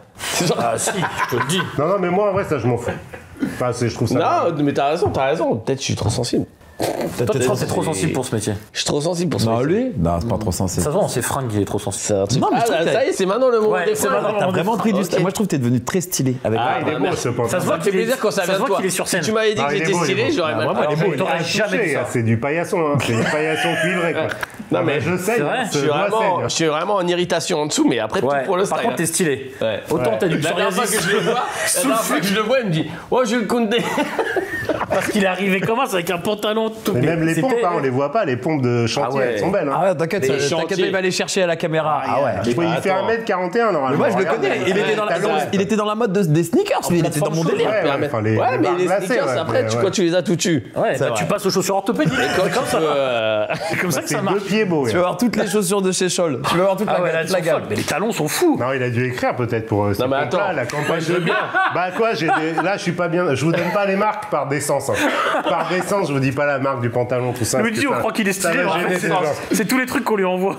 Ah si, je te le dis. Non, mais moi, en vrai, ça, je m'en fous. Enfin, je trouve ça. Non, mais t'as raison. Peut-être je suis trop sensible. Toi, t'es trop sensible pour ce métier. Je suis trop sensible pour ça. Non, lui Non, c'est pas trop sensible. Ça se voit, c'est Franck qui est trop sensible. C'est un truc. Non, mais je trouve que ça y est, c'est maintenant le moment Ouais, des c'est fois. maintenant. T'as vraiment pris du Ok. style. Moi, je trouve que t'es devenu très stylé. Avec Ah, il est beau, merci. ce pantalon. Ça se voit Ça me fait plaisir quand ça se vient de voit toi. qu'il est sur scène. Si tu m'avais dit Non, que il est j'étais beau, il est stylé, beau. j'aurais même moi, pas. il est beau, T'aurais jamais dit ça. C'est du paillasson, hein. C'est du paillasson cuivré, quoi. Non, mais je sais, c'est vrai. Je suis vraiment en irritation en dessous, mais après tout Ouais. pour le Par style. contre, t'es stylé. Ouais. Autant t'as du La dernière fois que psoriasis. je le vois, il me dit, oh, je le Koundé. Parce qu'il est arrivé comment ça, avec un pantalon tout. Mais même les C'était- pompes, hein, on les voit pas, les pompes de chantier, Ah ouais. elles sont belles. Hein. Ah ouais, t'inquiète, Mais t'inquiète, chantier. il va aller chercher à la caméra. Ah ouais. Il fait attends. 1m41 normalement. Mais moi, je le Regarde, connais. Il était talons. était dans la mode des sneakers, lui. Il était dans mon délire. Ouais, ouais, enfin, les Ouais, mais barres les glacées, sneakers, ouais, après, mais tu ouais. quand tu les as tout tu. Ouais, bah, tu passes aux chaussures orthopédiques. C'est comme ça. C'est C'est comme ça que C'est ça deux marche. pieds beaux. Tu vas voir toutes les chaussures de chez Scholl. Tu vas voir toute Ah ouais, là, la elles sont gamme. folles. Mais les talons sont fous. Non, il a dû écrire peut-être pour ces mais pompes-là, attends. la campagne je veux bien. Bah quoi, là je suis pas bien. Je vous donne pas les marques par décence. Hein. Par décence, je vous dis pas la marque du pantalon, tout ça. Le parce dit, que on ça- croit qu'il est ça stylé. va en gêner fait, ces gens. c'est tous les trucs qu'on lui envoie.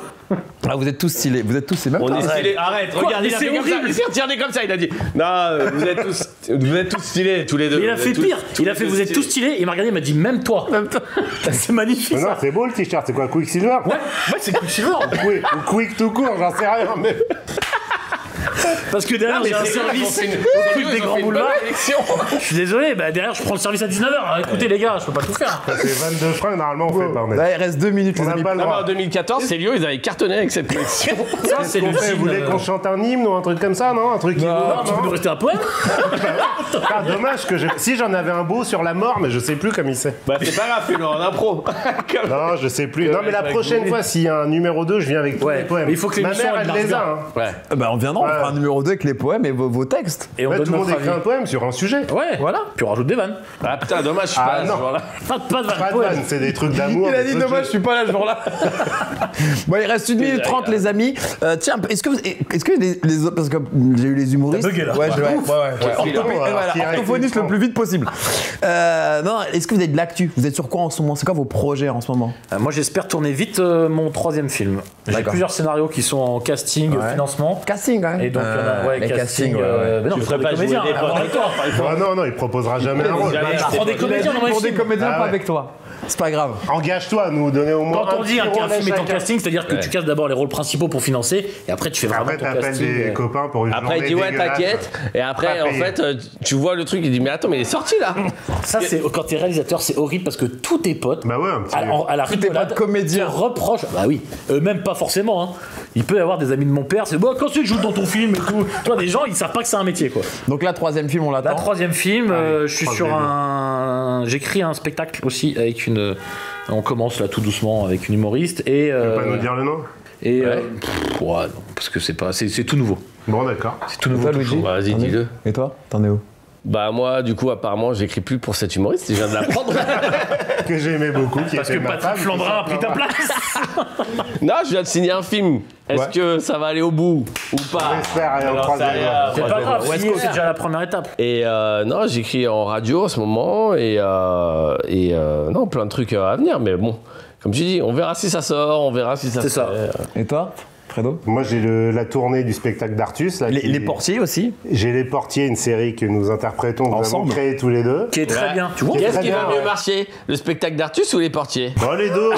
Ah, vous êtes tous stylés. Vous êtes tous ces mêmes. On est temps. stylés. Arrête, regarde, Mais il a c'est fait comme ça. horrible. Il s'est retiré comme ça, il a dit. Non, vous êtes tous stylés, tous les deux. Mais il a Vous fait êtes tous- pire. tous Il a les fait deux vous êtes tous stylés. stylés. Il m'a regardé, il m'a dit même toi. C'est magnifique Mais non, ça. c'est beau le t-shirt, c'est quoi, Quicksilver Ouais, c'est Quicksilver. Ou Quick tout court, j'en sais rien. Mais... Parce que derrière, j'ai un service au truc des grands boulevards. Je suis désolé, bah derrière, je prends le service à 19h. Écoutez, les gars, je peux pas tout faire. C'est 22 fringues, normalement on fait pas. Là, il reste 2 minutes, On les n'a amis. pas le Non, mais en droit. 2014, Célio, ils avaient cartonné avec cette collection. Ça, c'est le Vous jean, voulez qu'on chante un hymne ou un truc comme ça, non? Un truc qui Non, tu peux nous rester un poème. Ah, dommage que si j'en avais un beau sur la mort, mais je sais plus comme il sait. Bah, c'est pas grave, fais-le en impro. Non, je sais plus. Non, mais la prochaine fois, s'il y a un numéro 2, je viens avec tous Ouais, les poèmes. mais il faut que Ma l'émission, mère, elle elle les marche a. bien. Hein. Ouais. Bah, on viendra, on fera un numéro 2 avec les poèmes et vos textes. Et on Ouais, donne tout le monde notre écrit un avis. poème sur un sujet. Ouais, voilà. Puis on rajoute des vannes. Ah putain, dommage, je suis Ah, pas là ce non. jour-là. Pas de Pas vannes, de poème. vanne, c'est des trucs d'amour. Il a des dit trucs dommage, de- je suis pas là ce jour-là. Bon, il reste 1 minute 30, les amis. Tiens, est-ce que les autres. Parce que j'ai eu les humoristes. T'as bugué, là. Ouais, ouais. Orthopé- Voilà, Thierry, orthophoniste le plus vite possible. Non, est-ce que vous avez de l'actu? Vous êtes sur quoi en ce moment? C'est quoi vos projets en ce moment? Moi, j'espère tourner vite mon 3e film. J'ai D'accord. plusieurs scénarios qui sont en casting, financement. Casting, hein. Et donc, il y en a, ouais, les casting. castings, ouais. Mais non, Tu mais ferais des pas jouer comédiens. des Alors, potes. d'accord. Ah non, non, il proposera jamais un rôle. Jamais. Je prends des comédiens dans mes Pour des films. comédiens, Ah pas ouais. avec toi. C'est pas grave. Engage-toi à nous donner au moins Quand on dit petit qu'un rôle à film est en chacun. casting, c'est-à-dire que tu casses d'abord les rôles principaux pour financer, et après tu fais vraiment Après, ton t'appelles casting. des copains pour une Après, il journée dit ouais, dégueulasse. t'inquiète. Et après, Pas en payé. fait, tu vois le truc, il dit mais attends, mais il est sorti là. Ça, c'est quand t'es réalisateur, c'est horrible parce que tous tes potes, Bah ouais, un petit... à la Tous tes rigolade, potes comédiens. te reprochent. Bah oui, eux-mêmes pas forcément. Hein. Il peut y avoir des amis de mon père, c'est bon, quand tu joues dans ton film et tout. Tu vois, des gens, ils savent pas que c'est un métier, quoi. Donc là, troisième film, on l'attend. Là, troisième film, Allez, je suis troisième. sur un. J'écris un spectacle aussi avec une. On commence là tout doucement avec une humoriste et. Tu peux pas nous dire le nom? Et. Ouais. Ouais, non, parce que c'est pas. C'est tout nouveau. Bon, d'accord. C'est tout nouveau. Toi, Luigi Bah, vas-y, T'en es- dis-le. Et toi, t'en es où? Bah moi, du coup, apparemment, j'écris plus pour cet humoriste, je viens de l'apprendre. Que j'aimais beaucoup, qui Parce que était ma Patrick femme, Flandrin a qui pris ta s'appelle place. Non, je viens de signer un film. Est-ce Ouais. que ça va aller au bout ou pas On espère aller en Alors, troisième, ça y est, ouais. C'est pas troisième. grave, West signer, Coast. c'est déjà la première étape. Et non, j'écris en radio en ce moment et non, plein de trucs à venir. Mais bon, comme tu dis, on verra si ça sort, on verra si ça C'est ça. fait. Et toi, Fredo? Moi, j'ai la tournée du spectacle d'Artus. là, qui- Les portiers aussi. J'ai Les Portiers, une série que nous interprétons, que nous avons Ensemble. créée tous les deux. Qui est très Ouais. bien. Tu vois Qui est Qu'est-ce très qui va bien, mieux ouais. marcher, le spectacle d'Artus ou les portiers? Bon, les deux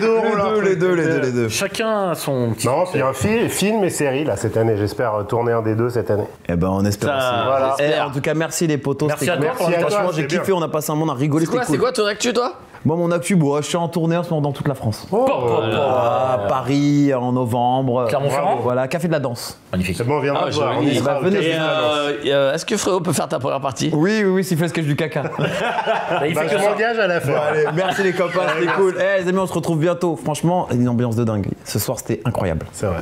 auront leur truc. les deux. Chacun a son petit. Non, puis un film et série, là, cette année. J'espère tourner un des deux cette année. Eh ben, on espère Ça, aussi. voilà. Eh, en tout cas, merci les potos. Merci c'était à toi cool. pour Merci à toi, Franchement, j'ai c'est kiffé, bien. on a passé un moment, on a rigolé, C'est quoi, c'était cool. ton actu, toi? Bon, mon actu, bon, je suis en tournée en ce moment dans toute la France. À Paris, en novembre. Clermont-Ferrand. Voilà, Café de la Danse. Magnifique. C'est bon, on viendra Ah, te voir. On y joli. sera. Bah, venez, Ok. venez. Est-ce que Fréo peut faire ta première partie? Oui, s'il fait le sketch du caca. Il Bah, fait je que ça. m'engage à la faire. Allez, merci les copains, c'était cool. Eh les amis, on se retrouve bientôt. Franchement, une ambiance de dingue. Ce soir, c'était incroyable. C'est vrai.